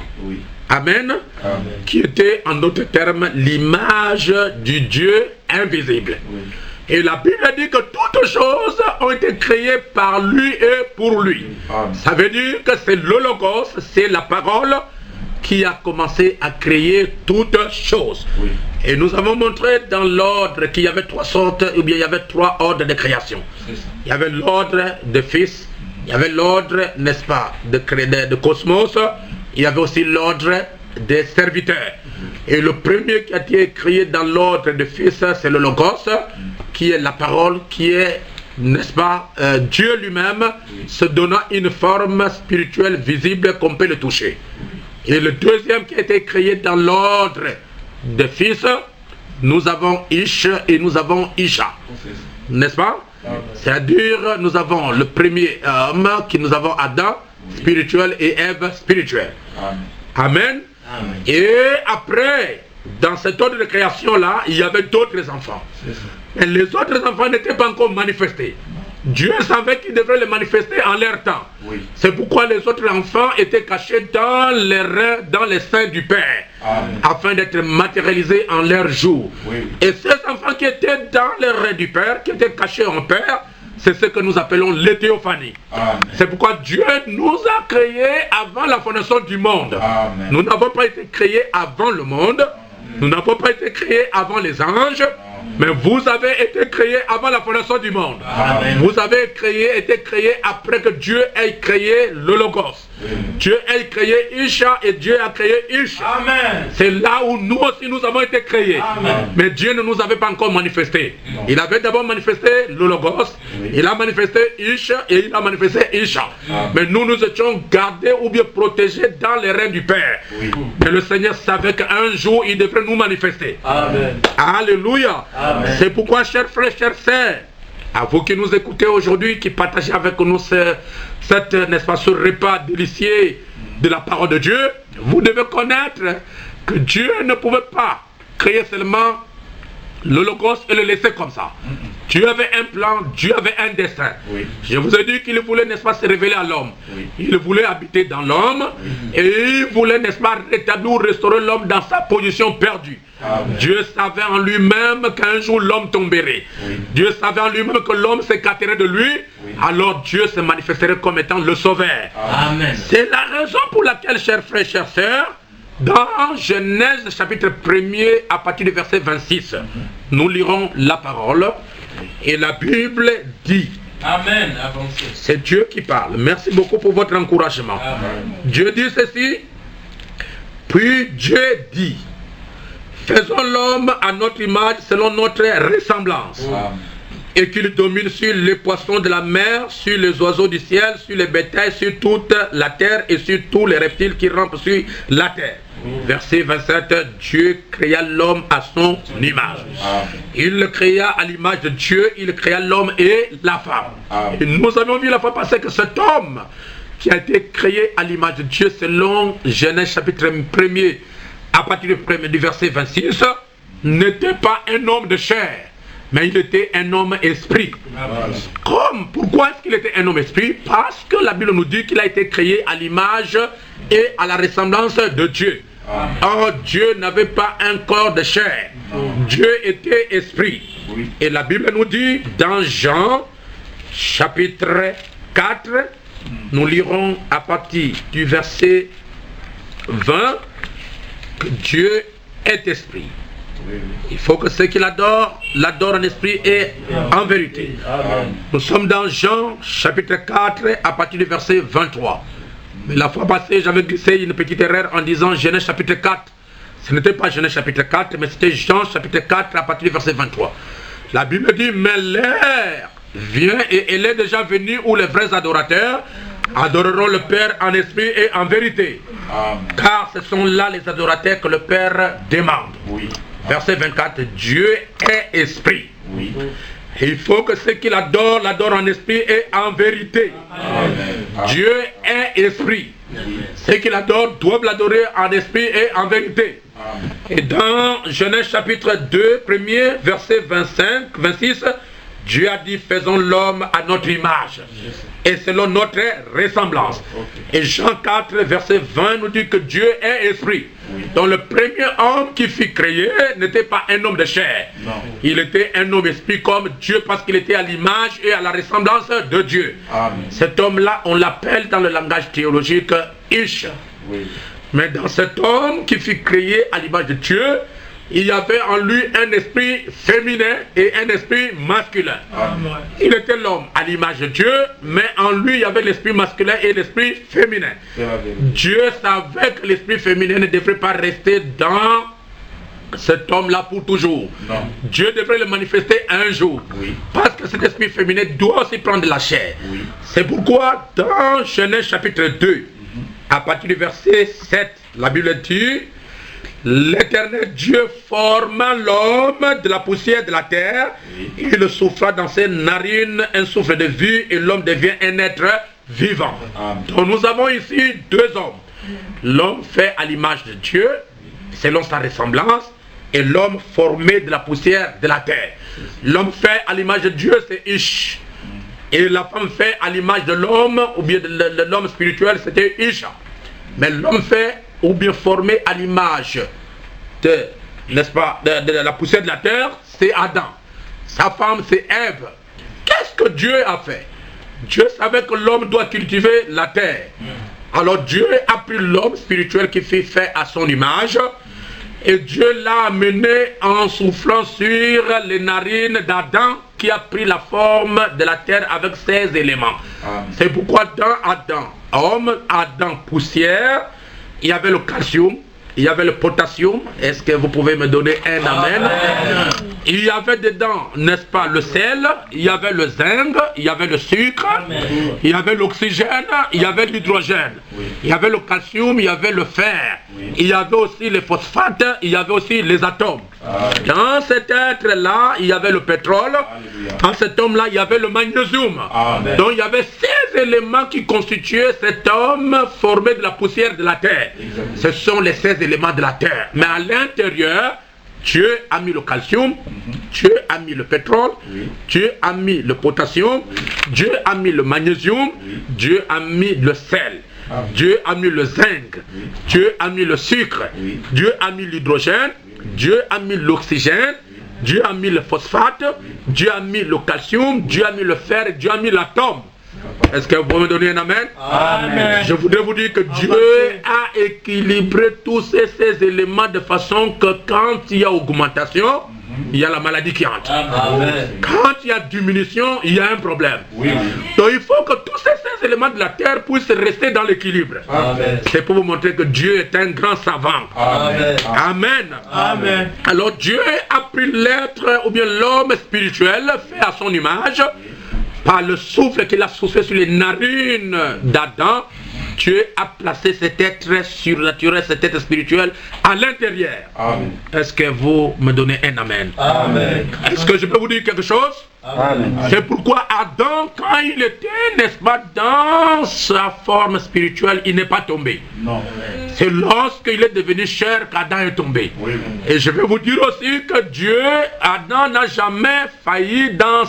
Amen. Qui était en d'autres termes l'image du Dieu invisible. Et la Bible dit que toutes choses ont été créées par lui et pour lui. Ça veut dire que c'est le Logos, c'est la parole qui a commencé à créer toutes choses. Et nous avons montré dans l'ordre qu'il y avait trois sortes, ou bien il y avait trois ordres de création. Il y avait l'ordre de Fils, il y avait l'ordre, n'est-ce pas, de cosmos, il y avait aussi l'ordre des serviteurs. Et le premier qui a été créé dans l'ordre de Fils, c'est le Logos, qui est la parole, qui est, n'est-ce pas, Dieu lui-même, se donnant une forme spirituelle visible qu'on peut le toucher. Et le deuxième qui a été créé dans l'ordre de Fils, nous avons Ish et nous avons Isha. N'est-ce pas? C'est-à-dire, nous avons le premier homme, qui nous avons Adam, spirituel, et Ève, spirituelle. Amen. Et après, dans cet ordre de création-là, il y avait d'autres enfants. Et les autres enfants n'étaient pas encore manifestés. Dieu savait qu'il devrait les manifester en leur temps. C'est pourquoi les autres enfants étaient cachés dans les seins du Père, afin d'être matérialisés en leur jour. Et ces enfants qui étaient dans les reins du Père, qui étaient cachés en Père, c'est ce que nous appelons les théophanies. C'est pourquoi Dieu nous a créés avant la fondation du monde. Nous n'avons pas été créés avant le monde. Nous n'avons pas été créés avant les anges. Mais vous avez été créés avant la fondation du monde. Vous avez été créés après que Dieu ait créé le Logos. Dieu a créé Isha et Dieu a créé Isha. C'est là où nous aussi nous avons été créés. Mais Dieu ne nous avait pas encore manifesté. Il avait d'abord manifesté le Logos, il a manifesté Isha et il a manifesté Isha. Mais nous étions gardés ou bien protégés dans les reins du Père. Mais le Seigneur savait qu'un jour il devrait nous manifester. Alléluia. C'est pourquoi, chers frères, chères sœurs, à vous qui nous écoutez aujourd'hui, qui partagez avec nous cette, n'est-ce pas, ce repas délicieux de la parole de Dieu, vous devez connaître que Dieu ne pouvait pas créer seulement le Logos et le laisser comme ça. Dieu avait un plan, Dieu avait un destin. Je vous ai dit qu'il voulait, n'est-ce pas, se révéler à l'homme. Il voulait habiter dans l'homme et il voulait, n'est-ce pas, rétablir ou restaurer l'homme dans sa position perdue. Dieu savait en lui-même qu'un jour l'homme tomberait. Dieu savait en lui-même que l'homme s'écarterait de lui. Alors Dieu se manifesterait comme étant le sauveur. C'est la raison pour laquelle, chers frères, chères sœurs, dans Genèse chapitre 1er, à partir du verset 26, nous lirons la parole et la Bible dit. Amen. Avancez. C'est Dieu qui parle. Merci beaucoup pour votre encouragement. Dieu dit ceci. Puis Dieu dit, faisons l'homme à notre image selon notre ressemblance. Et qu'il domine sur les poissons de la mer, sur les oiseaux du ciel, sur les bétails, sur toute la terre et sur tous les reptiles qui rampent sur la terre. Verset 27, Dieu créa l'homme à son image. Il le créa à l'image de Dieu, il créa l'homme et la femme. Et nous avons vu la fois passée que cet homme qui a été créé à l'image de Dieu selon Genèse chapitre 1er, à partir du verset 26, n'était pas un homme de chair, mais il était un homme esprit. Pourquoi est-ce qu'il était un homme esprit? Parce que la Bible nous dit qu'il a été créé à l'image et à la ressemblance de Dieu. Or, Dieu n'avait pas un corps de chair. Dieu était esprit. Et la Bible nous dit dans Jean chapitre 4, nous lirons à partir du verset 20 que Dieu est esprit. Il faut que ceux qui l'adorent en esprit et en vérité. Nous sommes dans Jean chapitre 4 à partir du verset 23. Mais la fois passée, j'avais glissé une petite erreur en disant Genèse chapitre 4. Ce n'était pas Genèse chapitre 4, mais c'était Jean chapitre 4 à partir du verset 23. La Bible dit, mais l'heure vient et elle est déjà venue où les vrais adorateurs adoreront le Père en esprit et en vérité. Car ce sont là les adorateurs que le Père demande. Verset 24, Dieu est esprit. Et il faut que ceux qui l'adorent en esprit et en vérité. Dieu est esprit. Ceux qui l'adorent doivent l'adorer en esprit et en vérité. Et dans Genèse chapitre 2, premier verset 25-26, Dieu a dit, faisons l'homme à notre image et selon notre ressemblance. Et Jean 4, verset 20 nous dit que Dieu est esprit. Donc le premier homme qui fut créé n'était pas un homme de chair. Il était un homme esprit comme Dieu parce qu'il était à l'image et à la ressemblance de Dieu. Cet homme-là, on l'appelle dans le langage théologique Ish. Mais dans cet homme qui fut créé à l'image de Dieu, il y avait en lui un esprit féminin et un esprit masculin. Il était l'homme à l'image de Dieu, mais en lui il y avait l'esprit masculin et l'esprit féminin. Dieu savait que l'esprit féminin ne devrait pas rester dans cet homme-là pour toujours. Dieu devrait le manifester un jour. Parce que cet esprit féminin doit aussi prendre la chair. C'est pourquoi dans Genèse chapitre 2, à partir du verset 7, la Bible dit, l'Éternel Dieu forma l'homme de la poussière de la terre, il souffla dans ses narines un souffle de vie et l'homme devient un être vivant. Donc nous avons ici deux hommes. L'homme fait à l'image de Dieu, selon sa ressemblance, et l'homme formé de la poussière de la terre. L'homme fait à l'image de Dieu, c'est Ish. Et la femme fait à l'image de l'homme, ou bien de l'homme spirituel, c'était Isha. Mais l'homme fait ou bien formé à l'image de, n'est-ce pas, de la poussière de la terre, c'est Adam. Sa femme, c'est Ève. Qu'est-ce que Dieu a fait? Dieu savait que l'homme doit cultiver la terre. Alors Dieu a pris l'homme spirituel qui fut fait à son image, et Dieu l'a amené en soufflant sur les narines d'Adam, qui a pris la forme de la terre avec ses éléments. C'est pourquoi dans Adam, homme, Adam, poussière, il y avait le calcium, il y avait le potassium. Est-ce que vous pouvez me donner un amen? Il y avait dedans, n'est-ce pas, le sel, il y avait le zinc, il y avait le sucre, il y avait l'oxygène, il y avait l'hydrogène, il y avait le calcium, il y avait le fer, il y avait aussi les phosphates, il y avait aussi les atomes. Dans cet être-là, il y avait le pétrole. Dans cet homme-là, il y avait le magnésium. Donc il y avait 16 éléments qui constituaient cet homme formé de la poussière de la terre. Ce sont les 16 éléments de la terre. Mais à l'intérieur, Dieu a mis le calcium, Dieu a mis le pétrole, Dieu a mis le potassium, Dieu a mis le magnésium, Dieu a mis le sel, Dieu a mis le zinc, Dieu a mis le sucre, Dieu a mis l'hydrogène, Dieu a mis l'oxygène, Dieu a mis le phosphate, Dieu a mis le calcium, Dieu a mis le fer, Dieu a mis l'atome. Est-ce que vous pouvez me donner un amen? Amen. Je voudrais vous dire que Dieu a équilibré tous ces éléments de façon que quand il y a augmentation, il y a la maladie qui entre. Amen. Quand il y a diminution, il y a un problème. Donc il faut que tous ces éléments de la terre puissent rester dans l'équilibre. C'est pour vous montrer que Dieu est un grand savant. Amen. Amen. Amen. Alors Dieu a pris l'être ou bien l'homme spirituel fait à son image. Par le souffle qu'il a soufflé sur les narines d'Adam, Dieu a placé cet être surnaturel, cet être spirituel à l'intérieur. Est-ce que vous me donnez un amen? Amen. Est-ce que je peux vous dire quelque chose? Amen. C'est pourquoi Adam, quand il était, n'est-ce pas, dans sa forme spirituelle, il n'est pas tombé. Non. C'est lorsqu'il est devenu chair qu'Adam est tombé. Et je vais vous dire aussi que Dieu, Adam n'a jamais failli dans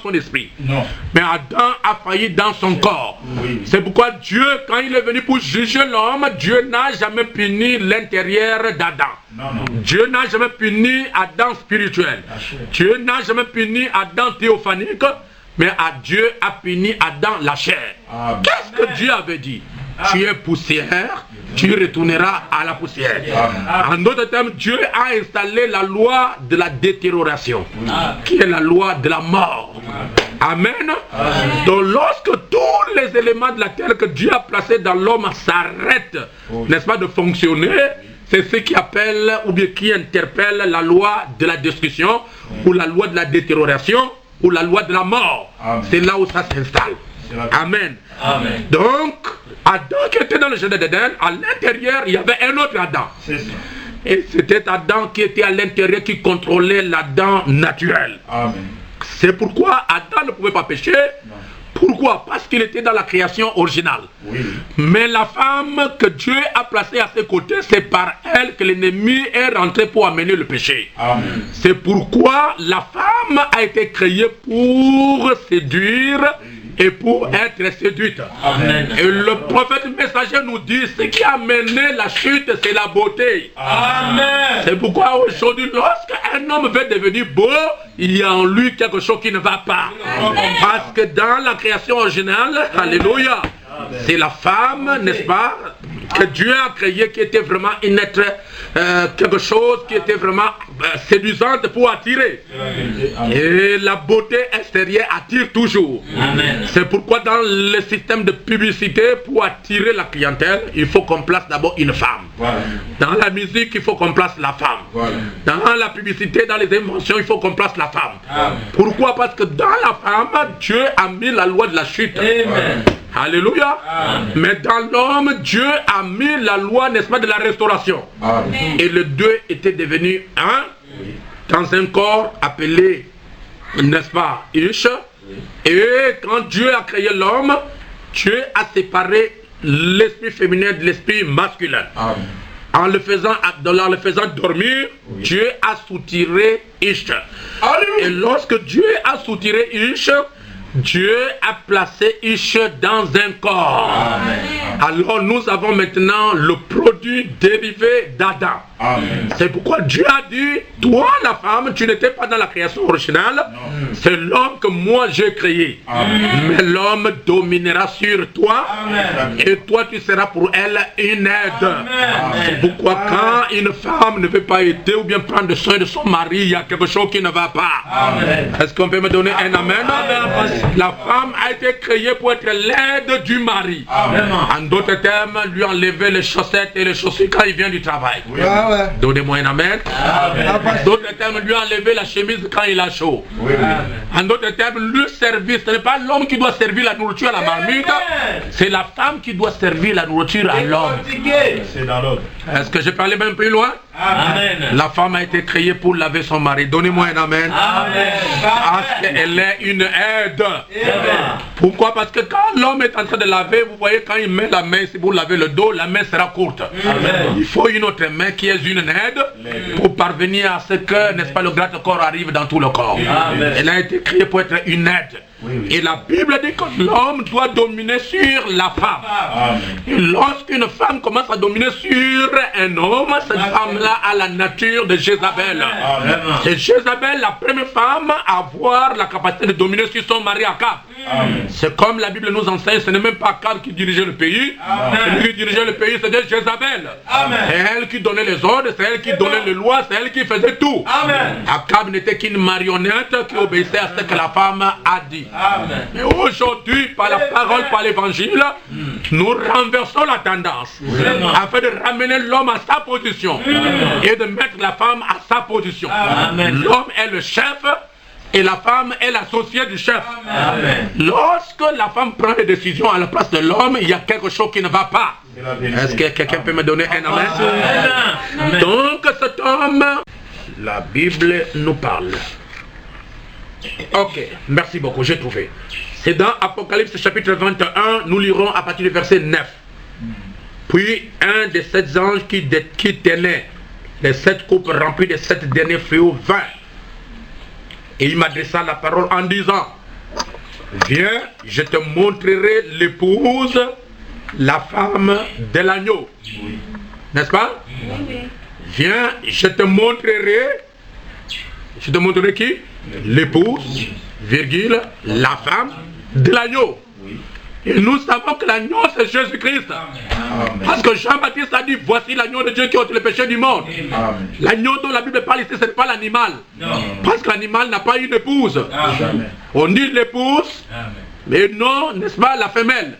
son esprit. Non. Mais Adam a failli dans son corps. C'est pourquoi Dieu, quand il est venu pour juger l'homme, Dieu n'a jamais puni l'intérieur d'Adam. Dieu n'a jamais puni Adam spirituel. Dieu n'a jamais puni Adam théophanique, mais Dieu a puni Adam la chair. Qu'est-ce que Dieu avait dit? Tu es poussière, tu retourneras à la poussière. En d'autres termes, Dieu a installé la loi de la détérioration, qui est la loi de la mort. Amen. Donc lorsque tous les éléments de la terre que Dieu a placés dans l'homme s'arrêtent, n'est-ce pas, de fonctionner, c'est ce qui appelle ou bien qui interpelle la loi de la destruction ou la loi de la détérioration ou la loi de la mort. C'est là où ça s'installe. Amen. Amen. Donc, Adam qui était dans le jardin d'Éden, à l'intérieur, il y avait un autre Adam. Et c'était Adam qui était à l'intérieur qui contrôlait l'Adam naturel. C'est pourquoi Adam ne pouvait pas pécher. Pourquoi Pourquoi? Parce qu'il était dans la création originale. Oui. Mais la femme que Dieu a placée à ses côtés, c'est par elle que l'ennemi est rentré pour amener le péché. Amen. C'est pourquoi la femme a été créée pour séduire et pour être séduite. Amen. Et le prophète messager nous dit, ce qui a mené la chute, c'est la beauté. Amen. C'est pourquoi aujourd'hui, lorsqu'un homme veut devenir beau, il y a en lui quelque chose qui ne va pas. Parce que dans la création originale, alléluia, c'est la femme, n'est-ce pas, que Dieu a créé, qui était vraiment une être, quelque chose qui était vraiment séduisante pour attirer. Et la beauté extérieure attire toujours. C'est pourquoi dans le système de publicité, pour attirer la clientèle, il faut qu'on place d'abord une femme. Voilà. Dans la musique, il faut qu'on place la femme. Voilà. Dans la publicité, dans les inventions, il faut qu'on place la femme. Amen. Pourquoi? Parce que dans la femme, Dieu a mis la loi de la chute. Amen. Alléluia. Amen. Mais dans l'homme, Dieu a mis la loi, n'est-ce pas, de la restauration. Amen. Et les deux étaient devenus un dans un corps appelé, n'est-ce pas, Ish. Et quand Dieu a créé l'homme, Dieu a séparé l'esprit féminin de l'esprit masculin. Amen. En le faisant dormir, Dieu a soutiré Ish. Et lorsque Dieu a soutiré Ish, Dieu a placé Ish dans un corps. Amen. Alors nous avons maintenant le produit dérivé d'Adam. Amen. C'est pourquoi Dieu a dit, toi la femme, tu n'étais pas dans la création originale, c'est l'homme que moi j'ai créé. Amen. Mais l'homme dominera sur toi. Amen. Et toi tu seras pour elle une aide. Amen. C'est pourquoi quand une femme ne veut pas aider ou bien prendre soin de son mari, il y a quelque chose qui ne va pas. Amen. Est-ce qu'on peut me donner un amen? La femme a été créée pour être l'aide du mari. Amen. En d'autres termes, lui enlever les chaussettes et les chaussures quand il vient du travail. Oui. Donnez-moi un amen. En d'autres termes, lui enlever la chemise quand il a chaud. Oui. En d'autres termes, lui servir. Ce n'est pas l'homme qui doit servir la nourriture à la marmite. C'est la femme qui doit servir la nourriture à l'homme. C'est dans l'ordre. Est-ce que je peux aller même plus loin? Amen. La femme a été créée pour laver son mari. Donnez-moi un amen. Amen. Parce qu'elle est une aide. Amen. Pourquoi? Parce que quand l'homme est en train de laver, vous voyez, quand il met la main ici pour laver le dos, la main sera courte. Amen. Il faut une autre main qui est une aide pour parvenir à ce que, n'est-ce pas, le gratte corps arrive dans tout le corps. Amen. Elle a été créée pour être une aide. Oui, oui. Et la Bible dit que l'homme doit dominer sur la femme. Amen. Et lorsqu'une femme commence à dominer sur un homme, cette femme-là a la nature de Jézabel. Amen. Et Jézabel, la première femme à avoir la capacité de dominer sur son mari Akab. Amen. C'est comme la Bible nous enseigne, ce n'est même pas Akab qui dirigeait le pays. Celui qui dirigeait le pays, c'était Jézabel. Amen. C'est elle qui donnait les ordres, c'est elle qui donnait les lois, c'est elle qui faisait tout. Amen. Akab n'était qu'une marionnette qui obéissait à ce que la femme a dit. Amen. Mais aujourd'hui, par la parole, par l'évangile, nous renversons la tendance afin de ramener l'homme à sa position et de mettre la femme à sa position. Amen. L'homme est le chef et la femme est l'associée du chef. Amen. Lorsque la femme prend des décisions à la place de l'homme, il y a quelque chose qui ne va pas. Est-ce que quelqu'un peut me donner un amen? Amen. Donc cet homme, la Bible nous parle. Ok, merci beaucoup, j'ai trouvé. C'est dans Apocalypse chapitre 21, nous lirons à partir du verset 9. Puis un des 7 anges qui tenait les 7 coupes remplies des 7 derniers fléaux vint. Et il m'adressa la parole en disant, viens, je te montrerai l'épouse, la femme de l'agneau. N'est-ce pas? Viens, je te montrerai qui? L'épouse, virgule, la femme de l'agneau. Et nous savons que l'agneau c'est Jésus-Christ. Parce que Jean-Baptiste a dit, voici l'agneau de Dieu qui ôte le péché du monde. L'agneau dont la Bible parle ici, ce n'est pas l'animal. Parce que l'animal n'a pas une épouse. On dit l'épouse, mais non, n'est-ce pas, la femelle.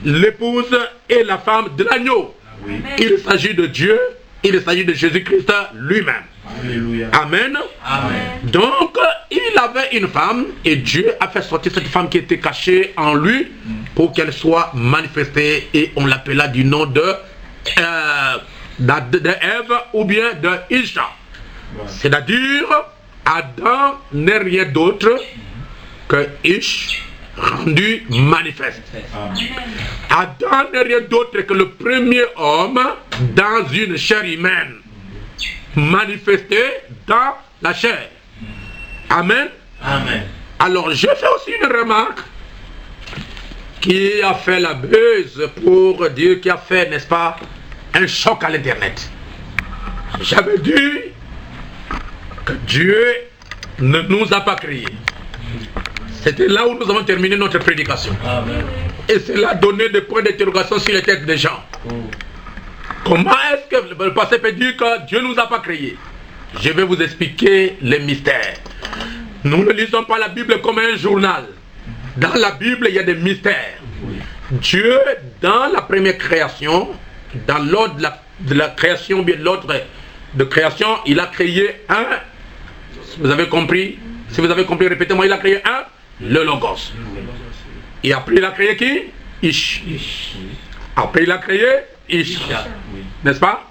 L'épouse et la femme de l'agneau. Il s'agit de Dieu, il s'agit de Jésus-Christ lui-même. Alléluia. Amen. Amen. Donc, il avait une femme et Dieu a fait sortir cette femme qui était cachée en lui pour qu'elle soit manifestée et on l'appela du nom de Ève ou bien de Isha. C'est-à-dire, Adam n'est rien d'autre que Ish rendu manifeste. Adam n'est rien d'autre que le premier homme dans une chair humaine, manifesté dans la chair. Amen. Amen. Alors, je fais aussi une remarque qui a fait la buzz pour dire, qui a fait, n'est-ce pas, un choc à l'internet. J'avais dit que Dieu ne nous a pas créés. C'était là où nous avons terminé notre prédication. Amen. Et cela a donné des points d'interrogation sur les têtes des gens. Comment est-ce que le passé peut dire que Dieu ne nous a pas créés? Je vais vous expliquer les mystères. Nous ne lisons pas la Bible comme un journal. Dans la Bible, il y a des mystères. Dieu, dans la première création, dans l'ordre de la création, bien l'ordre de création, il a créé un. Si vous avez compris, répétez-moi, il a créé un, le Logos. Et après, il a créé qui? Ish. Après, il a créé Ish. N'est-ce pas?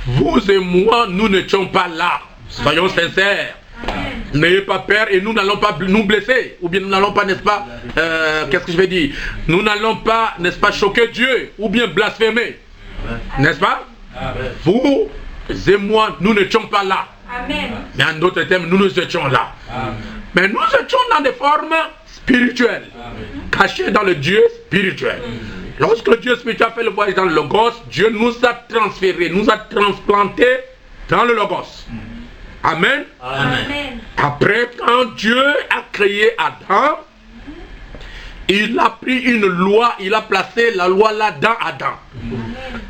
Vous et moi, nous n'étions pas là. Soyons sincères. N'ayez pas peur et nous n'allons pas nous blesser. Ou bien nous n'allons pas, n'est-ce pas, qu'est-ce que je vais dire? Nous n'allons pas, n'est-ce pas, choquer Dieu ou bien blasphémer. N'est-ce pas? Vous et moi, nous n'étions pas là. Mais en d'autres termes, nous étions là. Mais nous étions dans des formes spirituelles, cachées dans le Dieu spirituel. Lorsque le Dieu spirituel a fait le voyage dans le Logos, Dieu nous a transférés, nous a transplantés dans le Logos. Amen. Amen. Après, quand Dieu a créé Adam, il a pris une loi, il a placé la loi là dans Adam.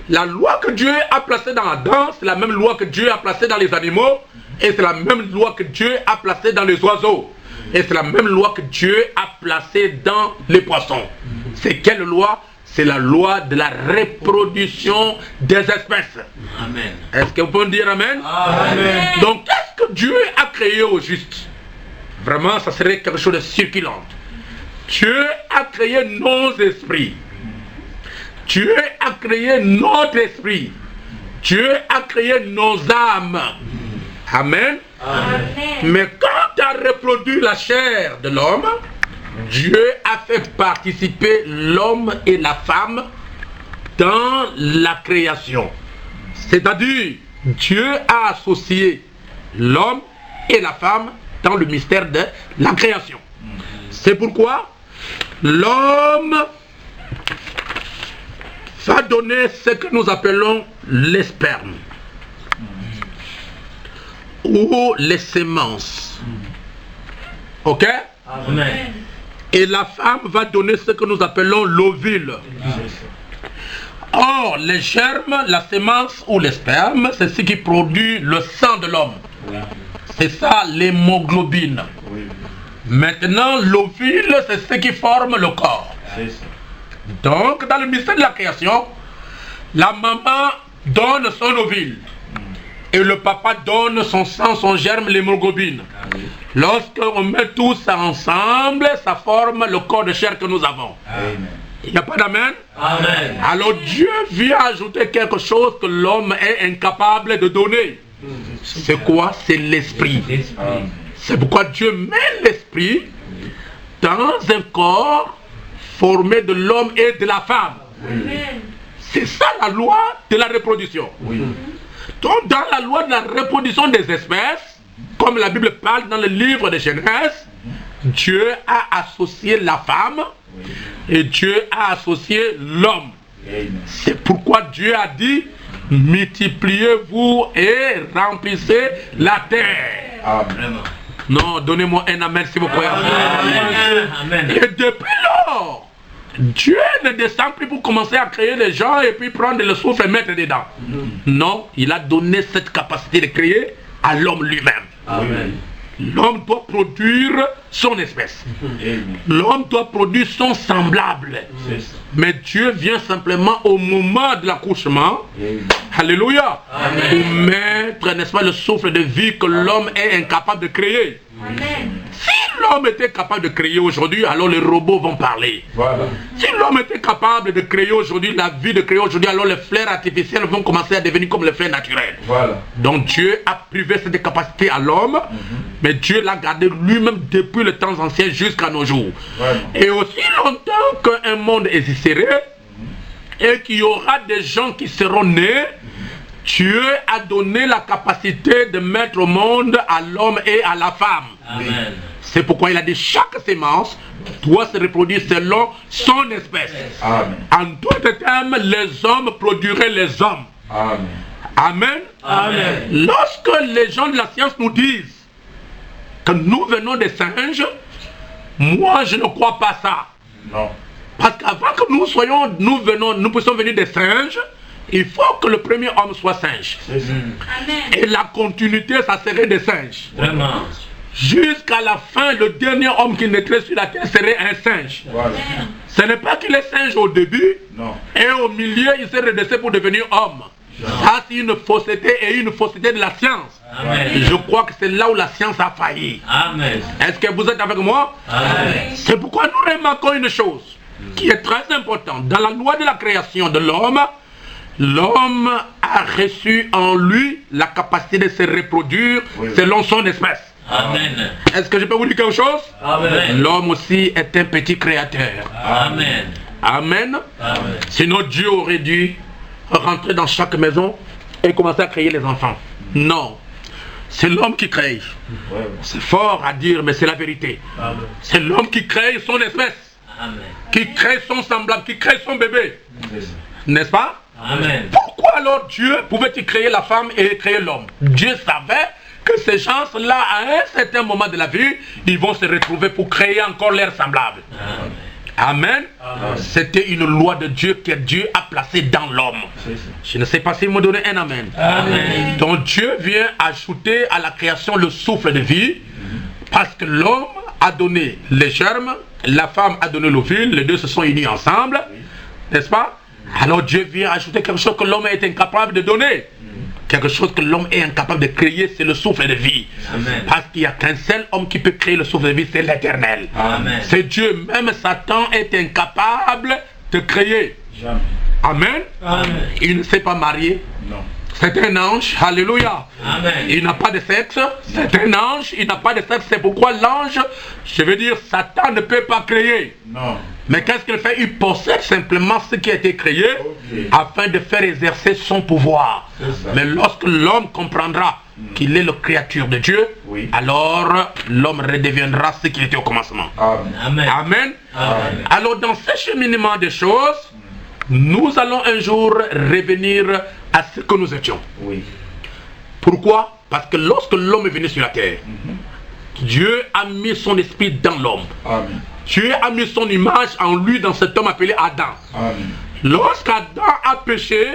La loi que Dieu a placée dans Adam, c'est la même loi que Dieu a placée dans les animaux, et c'est la même loi que Dieu a placée dans les oiseaux, et c'est la même loi que Dieu a placée dans les poissons. C'est quelle loi? C'est la loi de la reproduction des espèces. Amen. Est-ce que vous pouvez dire Amen? Amen. Donc, qu'est-ce que Dieu a créé au juste? Vraiment, ça serait quelque chose de circulant. Dieu a créé nos esprits. Dieu a créé notre esprit. Dieu a créé nos âmes. Amen. Amen. Mais quand tu as reproduit la chair de l'homme, Dieu a fait participer l'homme et la femme dans la création. C'est-à-dire, Dieu a associé l'homme et la femme dans le mystère de la création. C'est pourquoi l'homme va donner ce que nous appelons les spermes ou les semences. Ok? Amen. Et la femme va donner ce que nous appelons l'ovule. Or, les germes, la sémence ou les spermes, c'est ce qui produit le sang de l'homme. C'est ça l'hémoglobine. Maintenant, l'ovule, c'est ce qui forme le corps. Donc, dans le mystère de la création, la maman donne son ovule. Et le papa donne son sang, son germe, l'hémoglobine. Lorsqu'on met tout ça ensemble, ça forme le corps de chair que nous avons. Amen. Il n'y a pas d'amen? Amen. Alors Dieu vient ajouter quelque chose que l'homme est incapable de donner. C'est quoi? C'est l'esprit. C'est pourquoi Dieu met l'esprit dans un corps formé de l'homme et de la femme. C'est ça la loi de la reproduction. Donc dans la loi de la reproduction des espèces, comme la Bible parle dans le livre de Genèse, Dieu a associé la femme et Dieu a associé l'homme. C'est pourquoi Dieu a dit, multipliez-vous et remplissez la terre. Amen. Non, donnez-moi un amen s'il vous plaît. Amen. Et depuis lors, Dieu ne descend plus pour commencer à créer les gens et puis prendre le souffle et mettre dedans. Non, il a donné cette capacité de créer à l'homme lui-même. Amen. L'homme doit produire son espèce. L'homme doit produire son semblable. Mais Dieu vient simplement au moment de l'accouchement. Alléluia. Pour mettre, n'est-ce pas, le souffle de vie que l'homme est incapable de créer. Si l'homme était capable de créer aujourd'hui, alors les robots vont parler. Voilà. Si l'homme était capable de créer aujourd'hui, la vie de créer aujourd'hui, alors les fleurs artificielles vont commencer à devenir comme les fleurs naturelles. Voilà. Donc Dieu a privé cette capacité à l'homme, mais Dieu l'a gardé lui-même depuis le temps ancien jusqu'à nos jours. Voilà. Et aussi longtemps qu'un monde existerait, et qu'il y aura des gens qui seront nés, Dieu a donné la capacité de mettre au monde à l'homme et à la femme. Amen. C'est pourquoi il a dit chaque sémence doit se reproduire selon son espèce. Amen. En d'autres termes, les hommes produiraient les hommes. Amen. Amen. Amen. Lorsque les gens de la science nous disent que nous venons des singes, moi je ne crois pas ça. Non. Parce qu'avant que nous puissions venir des singes, il faut que le premier homme soit singe. C'est ça. Et la continuité, ça serait des singes. Vraiment. Jusqu'à la fin, le dernier homme qui naîtrait sur la terre serait un singe. Voilà. Ce n'est pas qu'il est singe au début, Non. et au milieu, il s'est redressé pour devenir homme. Ça, c'est une fausseté et une fausseté de la science. Amen. Je crois que c'est là où la science a failli. Amen. Est-ce que vous êtes avec moi? Amen. C'est pourquoi nous remarquons une chose qui est très importante. Dans la loi de la création de l'homme, l'homme a reçu en lui la capacité de se reproduire selon son espèce. Amen. Est-ce que je peux vous dire quelque chose? Amen. L'homme aussi est un petit créateur. Amen. Amen. Amen. Sinon Dieu aurait dû rentrer dans chaque maison et commencer à créer les enfants. Non. C'est l'homme qui crée. Ouais. C'est fort à dire, mais c'est la vérité. Amen. C'est l'homme qui crée son espèce, Amen. qui crée son semblable, qui crée son bébé. C'est ça. N'est-ce pas? Amen. Pourquoi alors Dieu pouvait-il créer la femme et créer l'homme? Dieu savait que ces gens-là, à un certain moment de la vie, ils vont se retrouver pour créer encore leur semblable. Amen. Amen. Amen. C'était une loi de Dieu que Dieu a placée dans l'homme. C'est ça. Je ne sais pas s'il me donnait un amen. Amen. Donc Dieu vient ajouter à la création le souffle de vie, parce que l'homme a donné les germes, la femme a donné l'ovule, les deux se sont unis ensemble, n'est-ce pas? Alors Dieu vient ajouter quelque chose que l'homme est incapable de donner. Quelque chose que l'homme est incapable de créer, c'est le souffle de vie. Amen. Parce qu'il n'y a qu'un seul homme qui peut créer le souffle de vie, c'est l'Éternel. Amen. C'est Dieu. Même Satan est incapable de créer. Jamais. Amen. Amen. Il ne s'est pas marié. Non. C'est un ange. Alléluia. Amen. Il n'a pas de sexe. C'est un ange. Il n'a pas de sexe. C'est pourquoi l'ange, je veux dire, Satan ne peut pas créer. Non. Mais qu'est-ce qu'il fait? Il possède simplement ce qui a été créé afin de faire exercer son pouvoir. C'est ça. Mais lorsque l'homme comprendra qu'il est le créature de Dieu, Oui. alors l'homme redeviendra ce qu'il était au commencement. Amen. Amen. Amen. Amen. Alors dans ce cheminement des choses, nous allons un jour revenir à ce que nous étions. Oui. Pourquoi? Parce que lorsque l'homme est venu sur la terre, Dieu a mis son esprit dans l'homme. Amen. Dieu a mis son image en lui dans cet homme appelé Adam. Amen. Lorsqu'Adam a péché,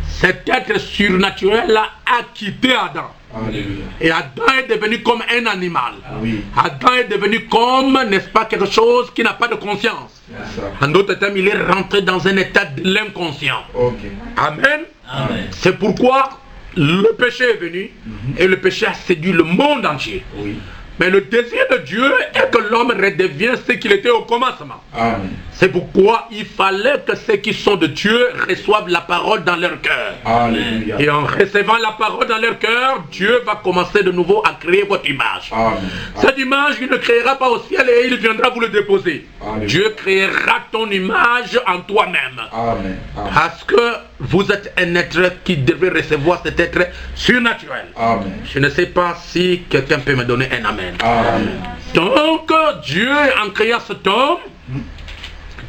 cet être surnaturel a quitté Adam. Alléluia. Et Adam est devenu comme un animal. Oui. Adam est devenu comme, n'est-ce pas, quelque chose qui n'a pas de conscience. C'est ça. En d'autres termes, il est rentré dans un état de l'inconscient. Ok. Amen. Amen. C'est pourquoi le péché est venu et le péché a séduit le monde entier. Oui. Mais le désir de Dieu est que l'homme redevienne ce qu'il était au commencement. Amen. C'est pourquoi il fallait que ceux qui sont de Dieu reçoivent la parole dans leur cœur. Alléluia. Et en recevant la parole dans leur cœur, Dieu va commencer de nouveau à créer votre image. Amen. Cette image, il ne créera pas au ciel et il viendra vous le déposer. Amen. Dieu créera ton image en toi-même. Amen. Amen. Parce que vous êtes un être qui devrait recevoir cet être surnaturel. Amen. Je ne sais pas si quelqu'un peut me donner un amen. Amen. Donc Dieu, en créant cet homme,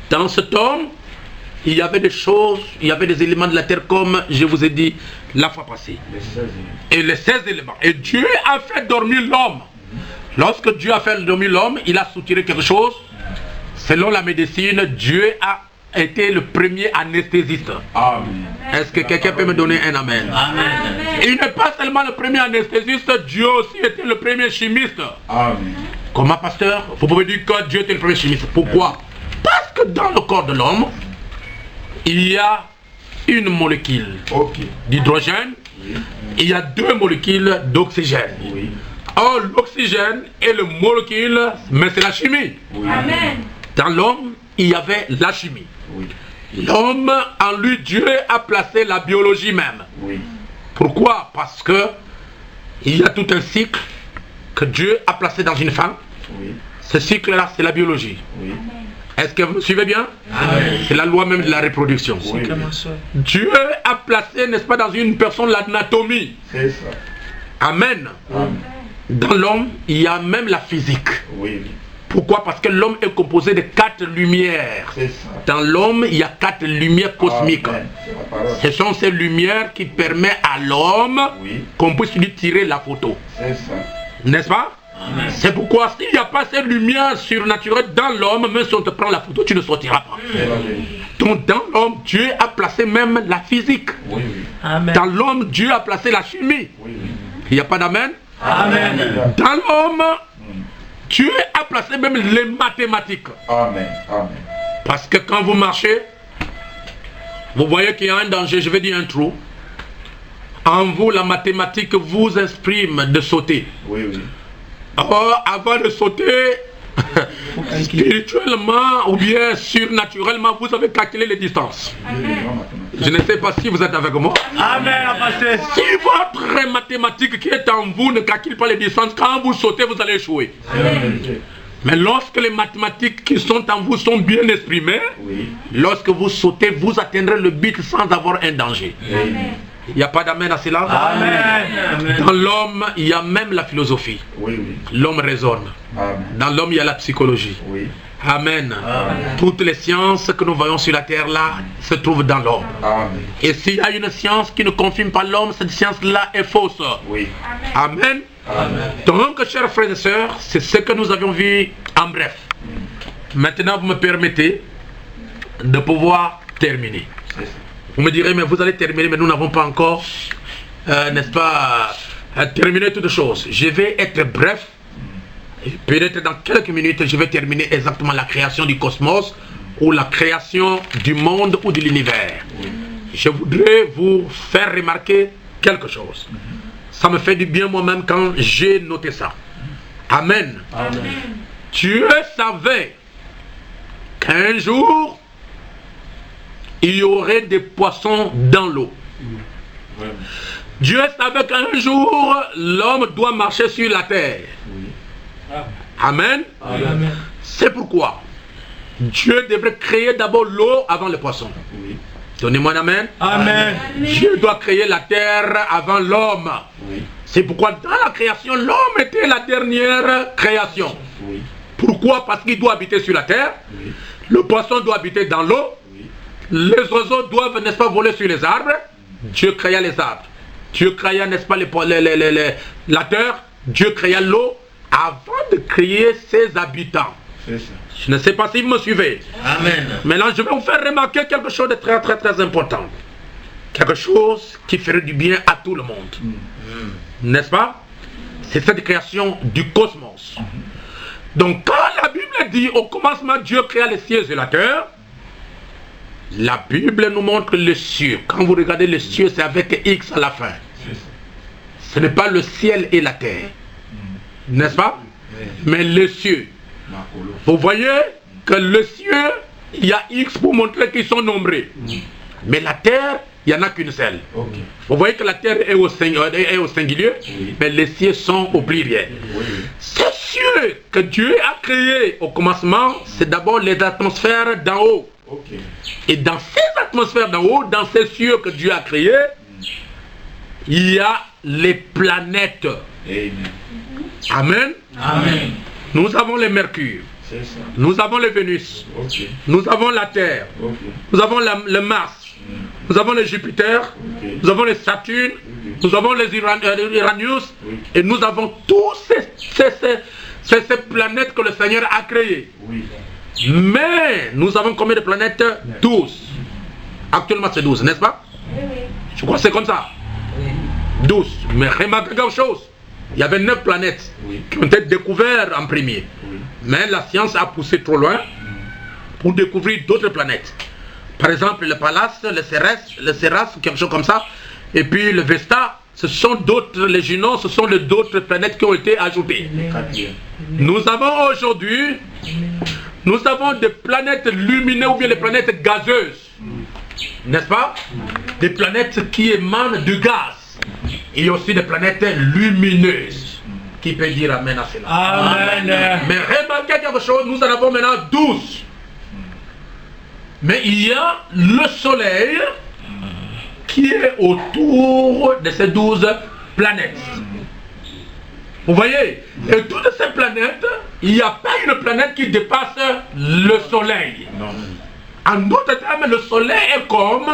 dans cet homme, il y avait des choses, il y avait des éléments de la terre comme je vous ai dit la fois passée. Les 16e. Et les 16 éléments. Et Dieu a fait dormir l'homme. Lorsque Dieu a fait dormir l'homme, il a soutiré quelque chose. Selon la médecine, Dieu a été le premier anesthésiste. Amen. Est-ce que quelqu'un peut me donner un amen? Amen. Il n'est pas seulement le premier anesthésiste, Dieu aussi était le premier chimiste. Amen. Comment, pasteur? Vous pouvez dire que Dieu était le premier chimiste. Pourquoi? Parce que dans le corps de l'homme, il y a une molécule Ok. d'hydrogène, il y a deux molécules d'oxygène. Oui. Or, l'oxygène est le molécule, mais c'est la chimie. Oui. Amen. Dans l'homme, il y avait la chimie. Oui. L'homme, en lui, Dieu a placé la biologie même. Oui. Pourquoi? Parce que il y a tout un cycle que Dieu a placé dans une femme. Oui. Ce cycle-là, c'est la biologie. Oui. Est-ce que vous me suivez bien? Amen. C'est la loi même de la reproduction. Oui. Dieu a placé, n'est-ce pas, dans une personne l'anatomie. C'est ça. Amen. Amen. Dans l'homme, il y a même la physique. Oui. Pourquoi? Parce que l'homme est composé de 4 lumières. C'est ça. Dans l'homme, il y a 4 lumières cosmiques. Amen. C'est la parole. Ce sont ces lumières qui permettent à l'homme Oui. qu'on puisse lui tirer la photo. C'est ça. N'est-ce pas? Amen. C'est pourquoi s'il n'y a pas ces lumières surnaturelles dans l'homme, même si on te prend la photo, tu ne sortiras pas. C'est la vérité. Donc dans l'homme, Dieu a placé même la physique. Oui, oui. Amen. Dans l'homme, Dieu a placé la chimie. Oui, oui. Il n'y a pas d'amen? Amen. Dans l'homme, Dieu a placé même les mathématiques. Amen. Amen. Parce que quand vous marchez, vous voyez qu'il y a un danger, je vais dire un trou. En vous, la mathématique vous exprime de sauter. Oui, oui. Or, avant de sauter, spirituellement ou bien surnaturellement, vous avez calculé les distances. Je ne sais pas si vous êtes avec moi. Amen, pasteur. Si votre mathématique qui est en vous ne calcule pas les distances, quand vous sautez, vous allez échouer. C'est la vérité. Mais lorsque les mathématiques qui sont en vous sont bien exprimées, Oui. lorsque vous sautez, vous atteindrez le but sans avoir un danger. Amen. Il n'y a pas d'amen à cela? Amen. Dans l'homme, il y a même la philosophie. Oui, oui. L'homme raisonne. Amen. Dans l'homme, il y a la psychologie. Oui. Amen. Amen. Toutes les sciences que nous voyons sur la terre là se trouvent dans l'homme. Amen. Et s'il y a une science qui ne confirme pas l'homme, cette science-là est fausse. Oui. Amen. Amen. Donc, chers frères et sœurs, c'est ce que nous avions vu en bref. Maintenant, vous me permettez de pouvoir terminer. C'est ça. Vous me direz, mais vous allez terminer, mais nous n'avons pas encore, n'est-ce pas, terminé toutes choses. Je vais être bref. Et peut-être dans quelques minutes, je vais terminer exactement la création du cosmos ou la création du monde ou de l'univers. Je voudrais vous faire remarquer quelque chose. Ça me fait du bien moi-même quand j'ai noté ça. Amen. Amen. Dieu savait qu'un jour, il y aurait des poissons dans l'eau. Vraiment. Dieu savait qu'un jour, l'homme doit marcher sur la terre. Oui. Amen. Amen. C'est pourquoi Dieu devrait créer d'abord l'eau avant le poisson. Oui. Donnez-moi un amen. Amen. Dieu doit créer la terre avant l'homme. Oui. C'est pourquoi dans la création, l'homme était la dernière création. Oui. Pourquoi? Parce qu'il doit habiter sur la terre. Oui. Le poisson doit habiter dans l'eau. Oui. Les oiseaux doivent, n'est-ce pas, voler sur les arbres. Dieu créa les arbres. Dieu créa, n'est-ce pas, la terre. Dieu créa l'eau avant de créer ses habitants. C'est ça. Je ne sais pas si vous me suivez. Amen. Maintenant, je vais vous faire remarquer quelque chose de très, très, très important. Quelque chose qui ferait du bien à tout le monde. N'est-ce pas? C'est cette création du cosmos. Donc, quand la Bible dit au commencement, Dieu créa les cieux et la terre, la Bible nous montre les cieux. Quand vous regardez les cieux, c'est avec X à la fin. C'est ça. Ce n'est pas le ciel et la terre. N'est-ce pas? Mais les cieux. Makolo. Vous voyez que le cieux, il y a X pour montrer qu'ils sont nombreux. Mais la terre, il n'y en a qu'une seule. Ok. Vous voyez que la terre est au singulier, Oui. mais les cieux sont au pluriel. Oui. Ces cieux que Dieu a créés au commencement, c'est d'abord les atmosphères d'en haut. Ok. Et dans ces atmosphères d'en haut, dans ces cieux que Dieu a créés, il y a les planètes. Amen. Amen. Amen. Nous avons les Mercure, C'est ça. nous avons les Vénus, Ok. nous avons la Terre, Ok. nous avons le Mars, nous avons les Jupiter, Ok. nous avons les Saturne, nous avons les Uranus, Oui. et nous avons tous ces planètes que le Seigneur a créées. Oui. Mais nous avons combien de planètes? 12. Actuellement c'est 12, n'est-ce pas? Je crois que c'est comme ça. 12. Mais remarquez quelque chose. Il y avait 9 planètes Oui. qui ont été découvertes en premier. Oui. Mais la science a poussé trop loin pour découvrir d'autres planètes. Par exemple, le Pallas, le Cérès, quelque chose comme ça. Et puis le Vesta, ce sont d'autres, les Junons, ce sont d'autres planètes qui ont été ajoutées. Nous avons aujourd'hui, nous avons des planètes lumineuses ou bien des planètes gazeuses. N'est-ce pas? Des planètes qui émanent du gaz. Il y a aussi des planètes lumineuses. Qui peut dire Amen à cela? Amen. Mais remarquez quelque chose, nous en avons maintenant 12. Mais il y a le soleil qui est autour de ces 12 planètes. Vous voyez? Et toutes ces planètes, il n'y a pas une planète qui dépasse le soleil. En d'autres termes, le soleil est comme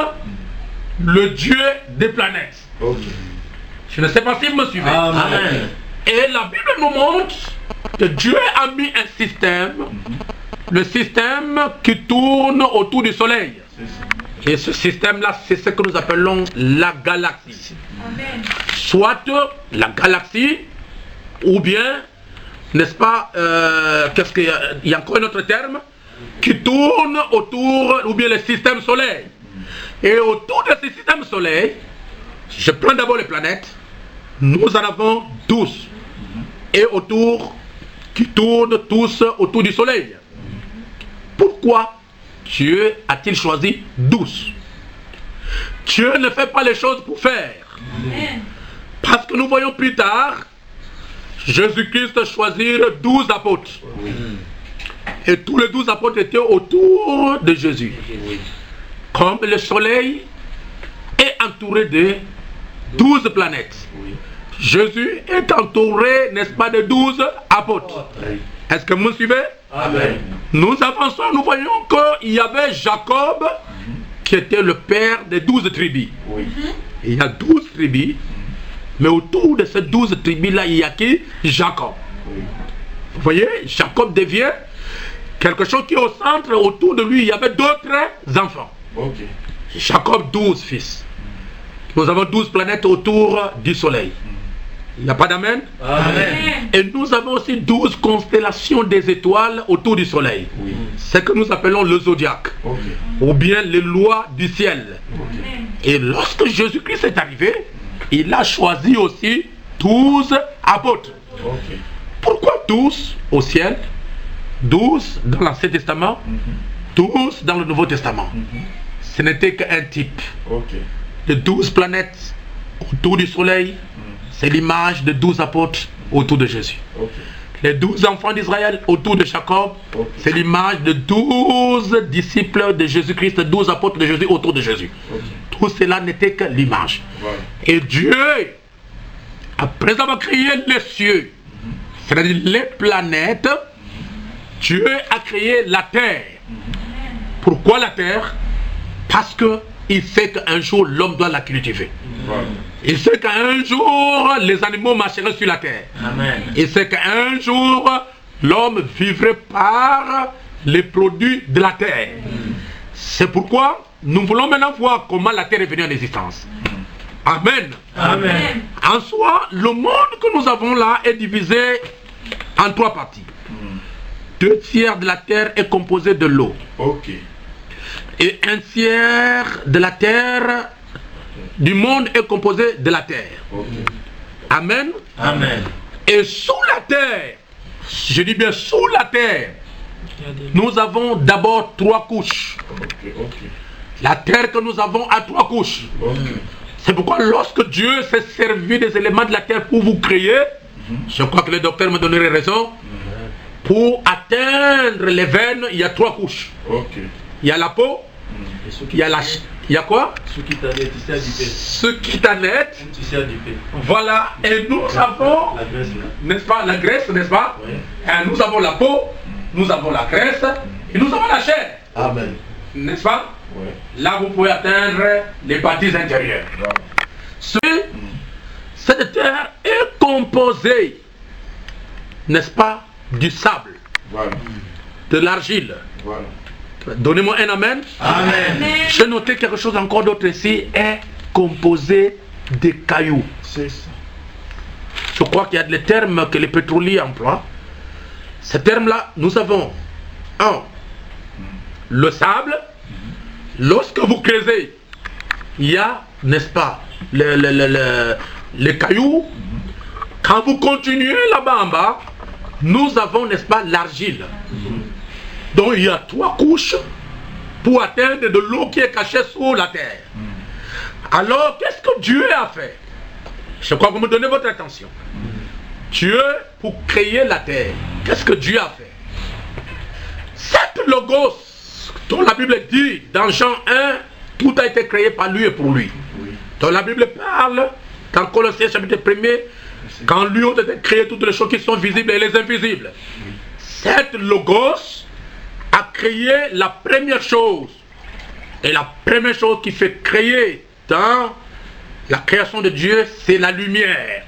le Dieu des planètes. Je ne sais pas si vous me suivez. Amen. Et la Bible nous montre que Dieu a mis un système, le système qui tourne autour du soleil. Et ce système-là, c'est ce que nous appelons la galaxie. Soit la galaxie, ou bien, n'est-ce pas, qu'est-ce qu'il y a? Il y a encore un autre terme, qui tourne autour, ou bien le système soleil. Et autour de ce système soleil, je prends d'abord les planètes, nous en avons 12. Et autour, qui tournent tous autour du soleil. Pourquoi Dieu a-t-il choisi 12? Dieu ne fait pas les choses pour faire. Parce que nous voyons plus tard, Jésus-Christ choisir 12 apôtres. Et tous les 12 apôtres étaient autour de Jésus. Comme le soleil est entouré de 12 planètes. Jésus est entouré, n'est-ce pas, de 12 apôtres. Est-ce que vous me suivez? Amen. Nous avançons, nous voyons qu'il y avait Jacob, qui était le père des 12 tribus. Il y a 12 tribus, mais autour de ces 12 tribus-là, il y a qui? Jacob. Vous voyez, Jacob devient quelque chose qui est au centre, autour de lui, il y avait d'autres enfants. Jacob, 12 fils. Nous avons 12 planètes autour du soleil. Il n'y a pas d'amen? Amen. Et nous avons aussi 12 constellations des étoiles autour du soleil. C'est ce que nous appelons le zodiaque. Ou bien les lois du ciel. Et lorsque Jésus-Christ est arrivé, il a choisi aussi 12 apôtres. Pourquoi 12 au ciel? 12 dans l'Ancien Testament, 12 dans le Nouveau Testament. Ce n'était qu'un type. Les 12 planètes autour du soleil, c'est l'image de 12 apôtres autour de Jésus. Les 12 enfants d'Israël autour de Jacob, c'est l'image de 12 disciples de Jésus-Christ, 12 apôtres de Jésus autour de Jésus. Tout cela n'était que l'image. Et Dieu, après avoir créé les cieux, c'est-à-dire les planètes, Dieu a créé la terre. Pourquoi la terre? Parce qu'il sait qu'un jour l'homme doit la cultiver. Il sait qu'un jour les animaux marcheraient sur la terre. Amen. Il sait qu'un jour l'homme vivrait par les produits de la terre. C'est pourquoi nous voulons maintenant voir comment la terre est venue en existence. Amen. Amen. En soi, le monde que nous avons là est divisé en 3 parties. 2 tiers de la terre est composé de l'eau. Et 1 tiers de la terre du monde est composé de la terre. Amen. Amen. Et sous la terre, je dis bien sous la terre, nous avons d'abord 3 couches. La terre que nous avons a 3 couches. C'est pourquoi lorsque Dieu s'est servi des éléments de la terre pour vous créer, je crois que le docteur me donnerait raison, pour atteindre les veines, il y a 3 couches. Il y a la peau, il y a la... Il y a quoi? Ce qui t'annette. Voilà, et nous avons, n'est-ce pas, la graisse, n'est-ce pas? Et nous avons la peau, nous avons la graisse, et nous avons la chair. Amen. N'est-ce pas? Là, vous pouvez atteindre les parties intérieures. Cette terre est composée, n'est-ce pas, du sable, de l'argile. Donnez-moi un amen. Amen. J'ai noté quelque chose encore d'autre ici, est composé de cailloux. Je crois qu'il y a des termes que les pétroliers emploient. Ces termes-là, nous avons le sable. Lorsque vous creusez, il y a, n'est-ce pas, les cailloux. Quand vous continuez là-bas en bas, nous avons, n'est-ce pas, l'argile. Donc il y a 3 couches pour atteindre de l'eau qui est cachée sous la terre. Alors, qu'est-ce que Dieu a fait? Je crois que vous me donnez votre attention. Dieu, pour créer la terre, qu'est-ce que Dieu a fait? Cette logos, dont la Bible dit, dans Jean 1, tout a été créé par lui et pour lui. Donc la Bible parle, dans Colossiens chapitre 1er, quand lui ont été créées toutes les choses qui sont visibles et les invisibles. Cette logos a créé la première chose. Et la première chose qui fait créer dans la création de Dieu, c'est la lumière.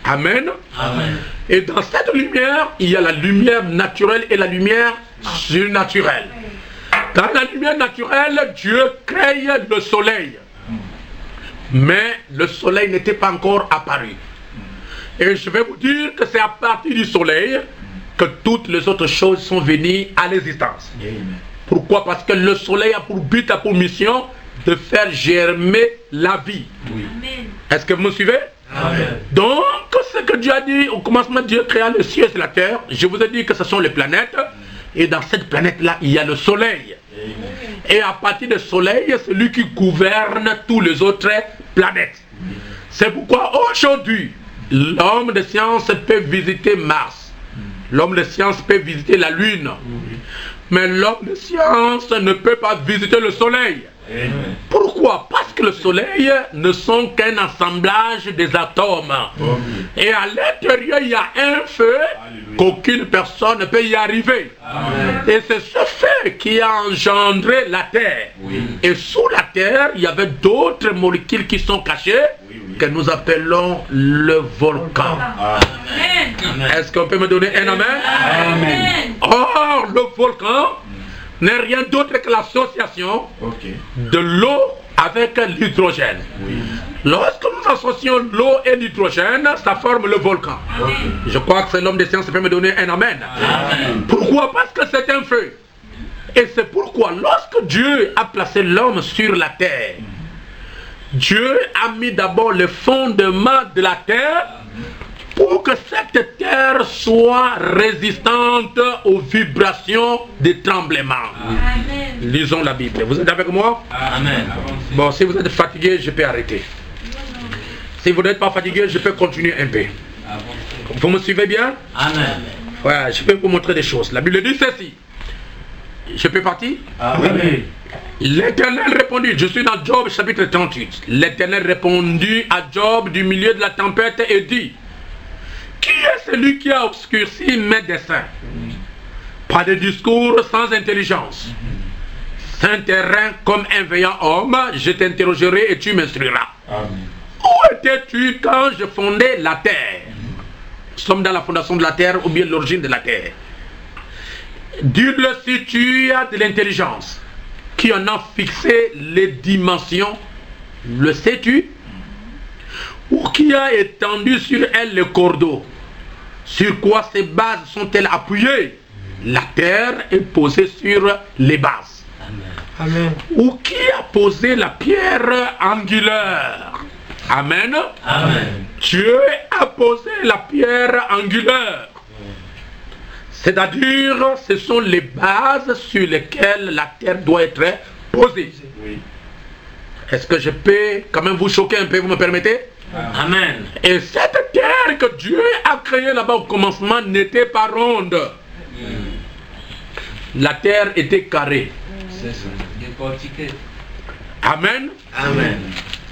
Amen. Amen. Et dans cette lumière, il y a la lumière naturelle et la lumière surnaturelle. Dans la lumière naturelle, Dieu crée le soleil. Mais le soleil n'était pas encore apparu. Et je vais vous dire que c'est à partir du soleil que toutes les autres choses sont venues à l'existence. Pourquoi? Parce que le soleil a pour but, a pour mission de faire germer la vie. Amen. Est-ce que vous me suivez? Amen. Donc, ce que Dieu a dit, au commencement, Dieu créa le ciel et la terre. Je vous ai dit que ce sont les planètes. Et dans cette planète-là, il y a le soleil. Et à partir du soleil, c'est lui qui gouverne toutes les autres planètes. C'est pourquoi aujourd'hui, l'homme de science peut visiter Mars. L'homme de science peut visiter la Lune. Mais l'homme de science ne peut pas visiter le soleil. Pourquoi? Parce que le soleil ne sont qu'un assemblage des atomes. Et à l'intérieur, il y a un feu qu'aucune personne ne peut y arriver. Et c'est ce feu qui a engendré la terre. Et sous la terre, il y avait d'autres molécules qui sont cachées, que nous appelons le volcan. Amen. Est-ce qu'on peut me donner un amen? Amen. Or, le volcan n'est rien d'autre que l'association de l'eau avec l'hydrogène. Lorsque nous associons l'eau et l'hydrogène, ça forme le volcan. Je crois que c'est l'homme des sciences qui peut me donner un amen. Pourquoi? Parce que c'est un feu. Et c'est pourquoi lorsque Dieu a placé l'homme sur la terre, Dieu a mis d'abord le fondement de la terre pour que cette terre soit résistante aux vibrations des tremblements. Amen. Lisons la Bible. Vous êtes avec moi? Amen. Bon, si vous êtes fatigué, je peux arrêter. Si vous n'êtes pas fatigué, je peux continuer un peu. Vous me suivez bien? Amen. Ouais, je peux vous montrer des choses. La Bible dit ceci. Je peux partir? Amen. L'Éternel répondit, je suis dans Job chapitre 38. L'Éternel répondit à Job du milieu de la tempête et dit, qui est celui qui a obscurci mes desseins? Pas de discours sans intelligence. Saint terrain comme un veillant homme, je t'interrogerai et tu m'instruiras. Où étais-tu quand je fondais la terre? Nous sommes dans la fondation de la terre ou bien l'origine de la terre. Dis-le si tu as de l'intelligence. Qui en a fixé les dimensions? Le sais-tu? Ou qui a étendu sur elle le cordeau? Sur quoi ces bases sont-elles appuyées? La terre est posée sur les bases. Amen. Ou qui a posé la pierre angulaire? Amen. Amen. Dieu a posé la pierre angulaire. C'est-à-dire, ce sont les bases sur lesquelles la terre doit être posée. Est-ce que je peux quand même vous choquer un peu, vous me permettez? Amen. Et cette terre que Dieu a créée là-bas au commencement n'était pas ronde. La terre était carrée. C'est ça. Décortiqué. Amen. Amen.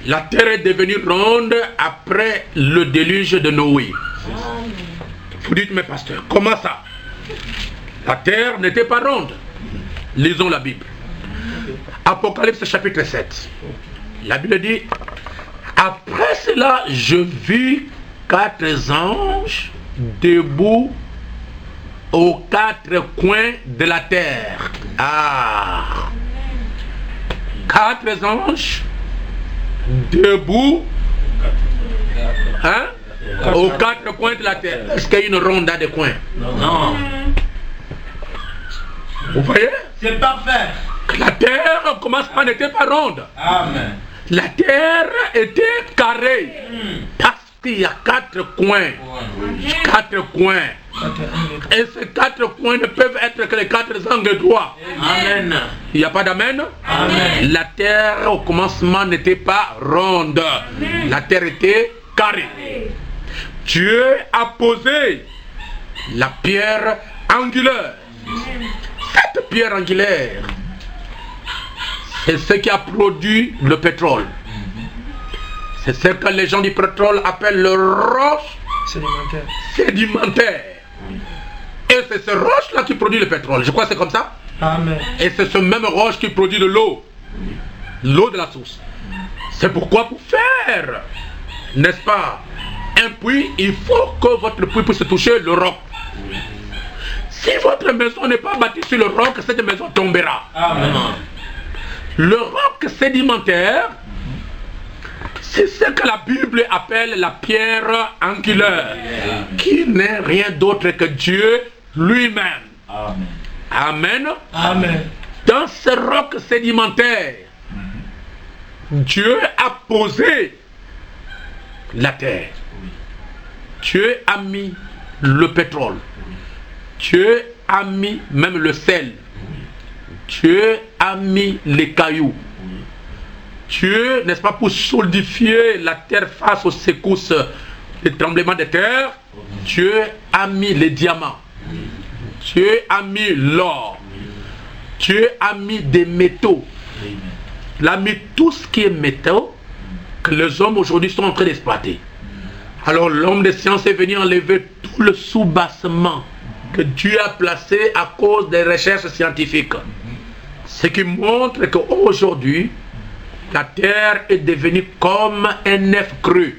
La terre est devenue ronde après le déluge de Noé. Vous dites, mais pasteur, comment ça? La terre n'était pas ronde. Lisons la Bible. Apocalypse chapitre 7. La Bible dit, après cela, je vis 4 anges debout aux 4 coins de la terre. 4 anges debout aux 4 coins de la terre. Est-ce qu'il y a une ronde à des coins? Non. Vous voyez? C'est parfait. La terre au commencement n'était pas ronde. Amen. La terre était carrée. qu'il y a 4 coins. 4 coins. Et ces 4 coins ne peuvent être que les 4 angles droits. Amen. Il n'y a pas d'amen? Amen. La terre au commencement n'était pas ronde. La terre était carrée. Dieu a posé la pierre angulaire. Cette pierre angulaire, c'est ce qui a produit le pétrole. C'est ce que les gens du pétrole appellent le roche sédimentaire. Et c'est ce roche-là qui produit le pétrole. Je crois que c'est comme ça. Amen. Et c'est ce même roche qui produit de l'eau. L'eau de la source. C'est pourquoi pour faire, n'est-ce pas, un puits, il faut que votre puits puisse toucher le roc. Si votre maison n'est pas bâtie sur le roc, cette maison tombera. Amen. Le roc sédimentaire, c'est ce que la Bible appelle la pierre angulaire, qui n'est rien d'autre que Dieu lui-même. Amen. Amen. Amen. Dans ce roc sédimentaire, Dieu a posé la terre. Dieu a mis le pétrole. Dieu a mis même le sel. Dieu a mis les cailloux. Dieu, n'est-ce pas, pour solidifier la terre face aux secousses des tremblements de terre, Dieu a mis les diamants. Dieu a mis l'or. Dieu a mis des métaux. Il a mis tout ce qui est métaux que les hommes aujourd'hui sont en train d'exploiter. Alors l'homme de science est venu enlever tout le soubassement que Dieu a placé à cause des recherches scientifiques. Ce qui montre qu'aujourd'hui, la terre est devenue comme un œuf creux,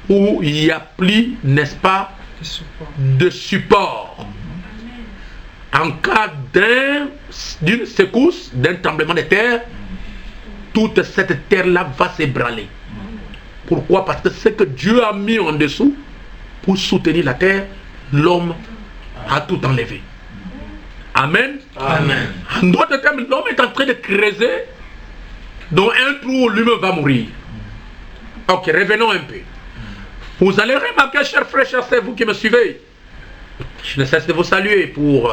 où il n'y a plus, n'est-ce pas, de support. En cas d'une secousse, d'un tremblement de terre, toute cette terre-là va s'ébranler. Pourquoi? Parce que ce que Dieu a mis en dessous pour soutenir la terre, l'homme a tout enlevé. Amen. Amen. En d'autres termes, l'homme est en train de creuser dans un trou où l'humain va mourir. Ok, revenons un peu. Vous allez remarquer, chers frères, chers sœurs, vous qui me suivez, je ne cesse de vous saluer pour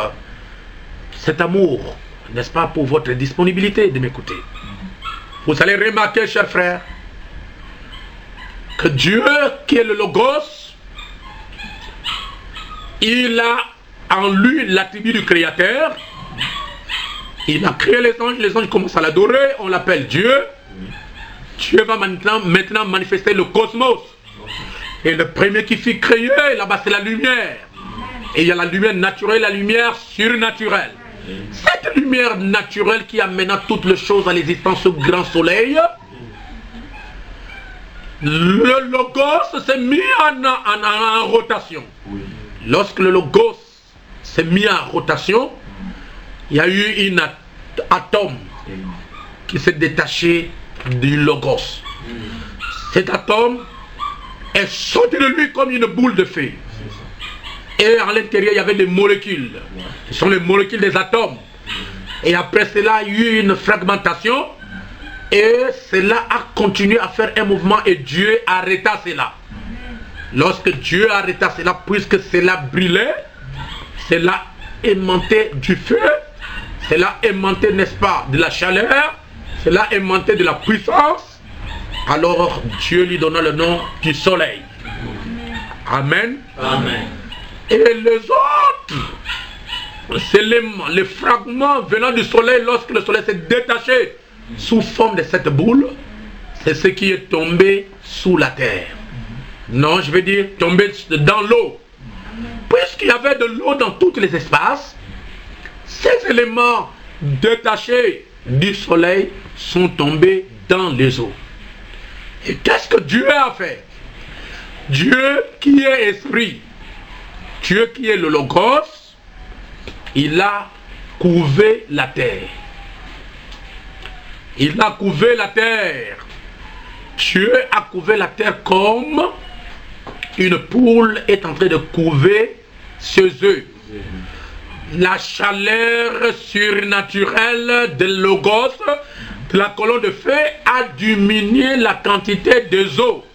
cet amour, n'est-ce pas, pour votre disponibilité de m'écouter. Vous allez remarquer, chers frères, que Dieu, qui est le Logos, il a en lui l'attribut du Créateur. Il a créé les anges commencent à l'adorer, on l'appelle Dieu. Dieu va maintenant manifester le cosmos. Et le premier qui fut créé, là-bas, c'est la lumière. Et il y a la lumière naturelle, la lumière surnaturelle. Cette lumière naturelle qui amène toutes les choses à l'existence au grand soleil, le Logos s'est mis en rotation. Lorsque le Logos s'est mis en rotation, il y a eu un atome qui s'est détaché du Logos. Cet atome est sorti de lui comme une boule de feu. Et à l'intérieur, il y avait des molécules. Ce sont les molécules des atomes. Et après cela, il y a eu une fragmentation. Et cela a continué à faire un mouvement et Dieu arrêta cela. Lorsque Dieu arrêta cela, puisque cela brûlait, cela aimantait du feu, cela aimantait, n'est-ce pas, de la chaleur, cela aimantait de la puissance, alors Dieu lui donna le nom du soleil. Amen. Amen. Et les autres, c'est les fragments venant du soleil, lorsque le soleil s'est détaché sous forme de cette boule, c'est ce qui est tombé sous la terre. Non, je veux dire tombé dans l'eau. Puisqu'il y avait de l'eau dans tous les espaces, ces éléments détachés du soleil sont tombés dans les eaux. Et qu'est-ce que Dieu a fait? Dieu qui est esprit, Dieu qui est le Logos, il a couvé la terre. Il a couvé la terre. Dieu a couvé la terre comme une poule est en train de couver ses œufs. La chaleur surnaturelle de Logos, de la colonne de feu, a diminué la quantité des eaux.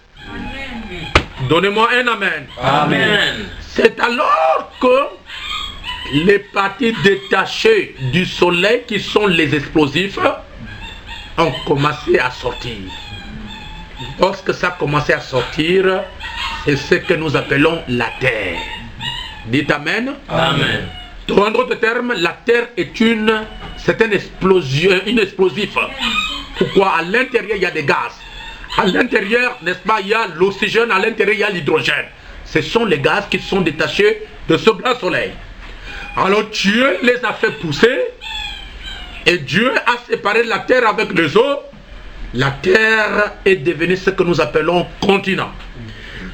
Donnez-moi un amen. Amen. C'est alors que les parties détachées du soleil, qui sont les explosifs, ont commencé à sortir. Lorsque ça a commencé à sortir, c'est ce que nous appelons la terre. Dites amen. Amen. En d'autres termes, la terre c'est une explosif. Pourquoi? À l'intérieur, il y a des gaz. À l'intérieur, n'est-ce pas, il y a l'oxygène, à l'intérieur, il y a l'hydrogène. Ce sont les gaz qui sont détachés de ce grand soleil. Alors Dieu les a fait pousser et Dieu a séparé la terre avec les eaux. La terre est devenue ce que nous appelons continent.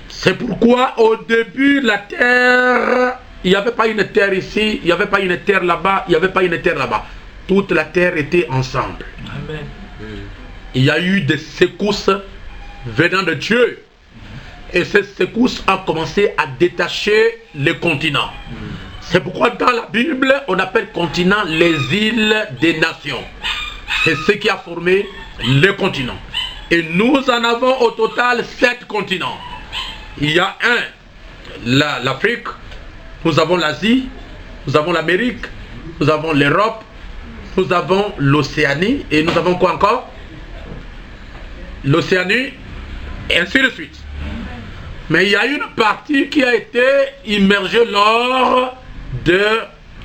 C'est pourquoi au début, la terre, il n'y avait pas une terre ici, il n'y avait pas une terre là-bas, il n'y avait pas une terre là-bas. Toute la terre était ensemble. Amen. Il y a eu des secousses venant de Dieu. Et ces secousses ont commencé à détacher les continents. C'est pourquoi dans la Bible, on appelle continent les îles des nations. C'est ce qui a formé les continents. Et nous en avons au total 7 continents. Il y a l'Afrique, nous avons l'Asie, nous avons l'Amérique, nous avons l'Europe, nous avons l'Océanie, et nous avons quoi encore? L'Océanie, et ainsi de suite. Mais il y a une partie qui a été immergée lors de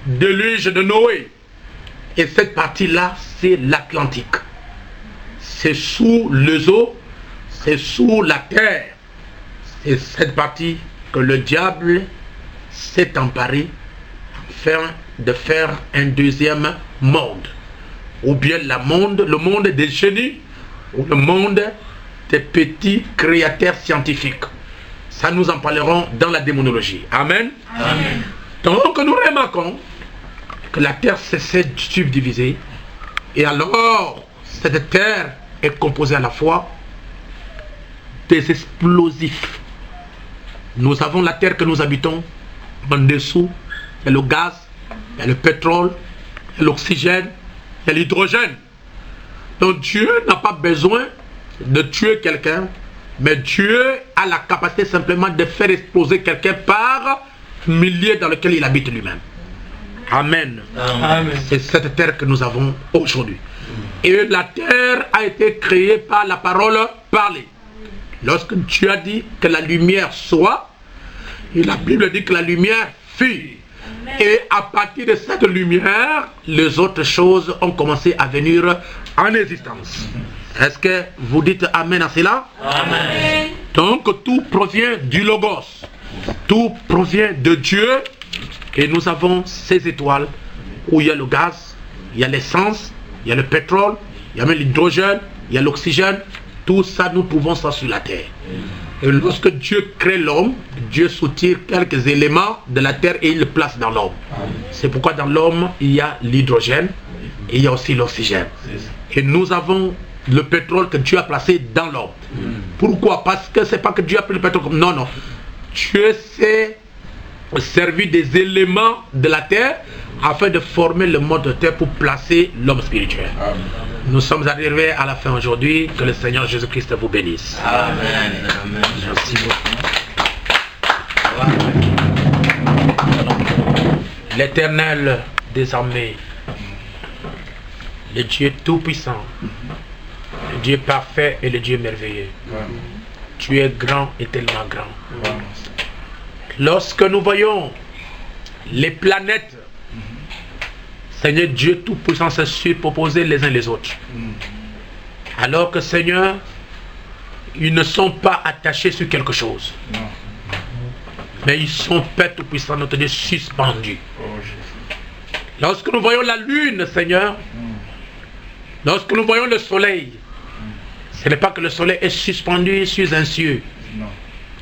déluge de Noé. Et cette partie-là, c'est l'Atlantique. C'est sous les eaux, c'est sous la terre. C'est cette partie que le diable s'est emparé de faire un deuxième monde. Ou bien le monde des génies, ou le monde des petits créateurs scientifiques. Ça, nous en parlerons dans la démonologie. Amen. Amen. Donc nous remarquons que la terre s'est subdivisée. Et alors, cette terre est composée à la fois des explosifs. Nous avons la terre que nous habitons. En dessous, il y a le gaz, il y a le pétrole, il y a l'oxygène, il y a l'hydrogène. Donc Dieu n'a pas besoin de tuer quelqu'un, mais Dieu a la capacité simplement de faire exploser quelqu'un par milieu dans lequel il habite lui-même. Amen. Amen. C'est cette terre que nous avons aujourd'hui. Et la terre a été créée par la parole parlée. Lorsque Dieu a dit que la lumière soit, et la Bible dit que la lumière fut. Et à partir de cette lumière, les autres choses ont commencé à venir en existence. Est-ce que vous dites Amen à cela? Amen. Donc tout provient du Logos. Tout provient de Dieu. Et nous avons ces étoiles où il y a le gaz, il y a l'essence, il y a le pétrole, il y a même l'hydrogène, il y a l'oxygène. Tout ça, nous trouvons ça sur la terre. Et lorsque Dieu crée l'homme, Dieu soutire quelques éléments de la terre et il le place dans l'homme. C'est pourquoi dans l'homme, il y a l'hydrogène et il y a aussi l'oxygène. Et nous avons le pétrole que Dieu a placé dans l'homme. Pourquoi? Parce que c'est pas que Dieu a pris le pétrole comme... Non, non. Dieu s'est servi des éléments de la terre afin de former le monde de terre pour placer l'homme spirituel. Amen. Nous sommes arrivés à la fin aujourd'hui. Que le Seigneur Jésus-Christ vous bénisse. Amen. Amen. Merci beaucoup. L'Éternel des armées, le Dieu tout-puissant, le Dieu parfait et le Dieu merveilleux. Tu es grand et tellement grand. Lorsque nous voyons les planètes, Seigneur Dieu tout-puissant se superposer les uns les autres. Alors que Seigneur, ils ne sont pas attachés sur quelque chose. Mais ils sont, Père tout-puissant, notre Dieu, suspendus. Lorsque nous voyons la lune, Seigneur, lorsque nous voyons le soleil, ce n'est pas que le soleil est suspendu sur un cieux.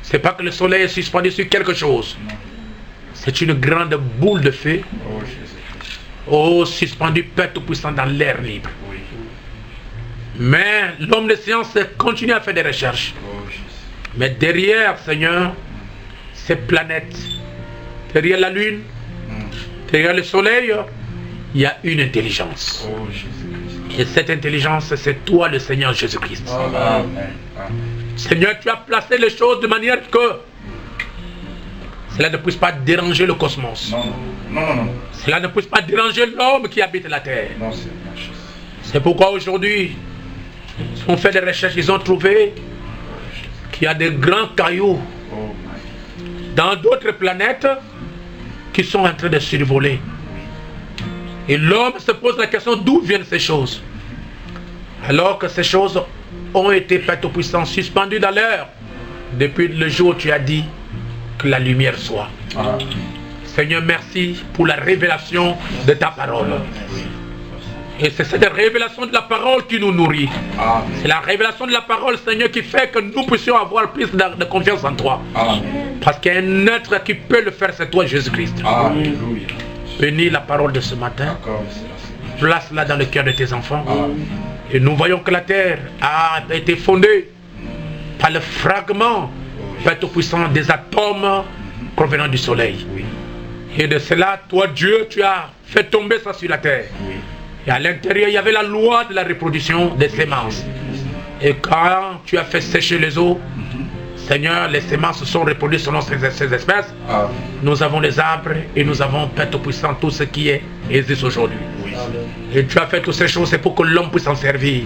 Ce n'est pas que le soleil est suspendu sur quelque chose. C'est une grande boule de feu. Oh, suspendu, Père tout-puissant, dans l'air libre. Mais l'homme de science continue à faire des recherches. Mais derrière, Seigneur, ces planètes, derrière la lune, derrière le soleil, il y a une intelligence. Et cette intelligence, c'est toi, le Seigneur Jésus-Christ. Amen. Seigneur, tu as placé les choses de manière que cela ne puisse pas déranger le cosmos. Non. Cela ne puisse pas déranger l'homme qui habite la terre. Non, Seigneur. C'est pourquoi aujourd'hui, ils ont fait des recherches, ils ont trouvé qu'il y a des grands cailloux dans d'autres planètes qui sont en train de survoler. Et l'homme se pose la question d'où viennent ces choses. Alors que ces choses ont été faites au puissant, suspendues dans l'air depuis le jour où tu as dit que la lumière soit. Seigneur, merci pour la révélation de ta parole. Et c'est cette révélation de la parole qui nous nourrit. C'est la révélation de la parole, Seigneur, qui fait que nous puissions avoir plus de confiance en toi. Parce qu'il y a un être qui peut le faire, c'est toi, Jésus-Christ. Bénis la parole de ce matin. Place-la dans le cœur de tes enfants. Et nous voyons que la terre a été fondée par le fragment, Père Tout-Puissant, des atomes provenant du soleil. Et de cela, toi, Dieu, tu as fait tomber ça sur la terre. Et à l'intérieur, il y avait la loi de la reproduction des semences. Et quand tu as fait sécher les eaux, Seigneur, les semences se sont reproduites selon ces espèces. Nous avons les arbres et nous avons, Père Tout-Puissant, tout ce qui existe aujourd'hui. Et tu as fait toutes ces choses, c'est pour que l'homme puisse en servir.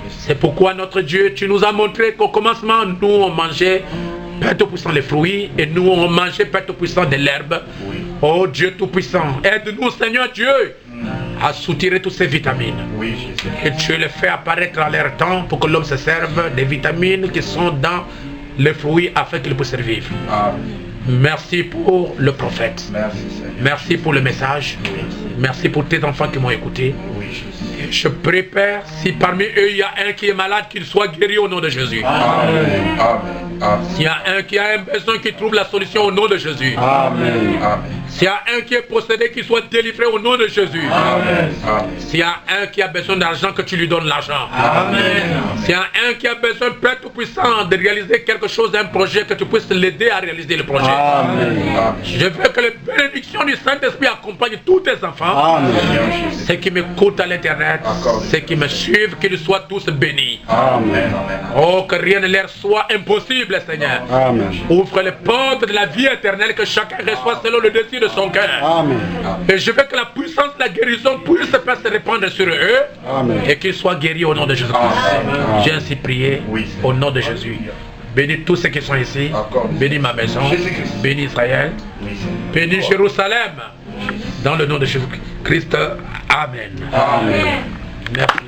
C'est pourquoi, notre Dieu, tu nous as montré qu'au commencement, nous, on mangeait, Père Tout-Puissant, les fruits, et nous, on mangeait, Père Tout-Puissant, de l'herbe. Oh Dieu Tout-Puissant, aide-nous, Seigneur Dieu, à soutirer toutes ces vitamines. Et tu les fais apparaître à leur temps pour que l'homme se serve des vitamines qui sont dans les fruits afin qu'il puisse survivre. Merci pour le prophète. Merci pour le message. Merci pour tes enfants qui m'ont écouté. Je prie, Père, si parmi eux il y a un qui est malade, qu'il soit guéri au nom de Jésus. S'il y a un qui a un besoin, qu'il trouve la solution au nom de Jésus. S'il y a un qui est possédé, qu'il soit délivré au nom de Jésus. S'il y a un qui a besoin d'argent, que tu lui donnes l'argent. S'il y a un qui a besoin, Père Tout-Puissant, de réaliser quelque chose, un projet, que tu puisses l'aider à réaliser le projet. Je veux que les bénédictions du Saint-Esprit accompagnent tous tes enfants. Ceux qui m'écoutent à l'internet, ceux qui me suivent, qu'ils soient tous bénis. Oh, que rien ne leur soit impossible, Seigneur. Ouvre les portes de la vie éternelle, que chacun reçoit selon le désir de son cœur. Et je veux que la puissance de la guérison puisse se répandre sur eux et qu'ils soient guéris au nom de Jésus-Christ. J'ai ainsi prié au nom de Jésus. Bénis tous ceux qui sont ici. Bénis ma maison. Bénis Israël. Bénis Jérusalem. Dans le nom de Jésus-Christ. Amen. Merci.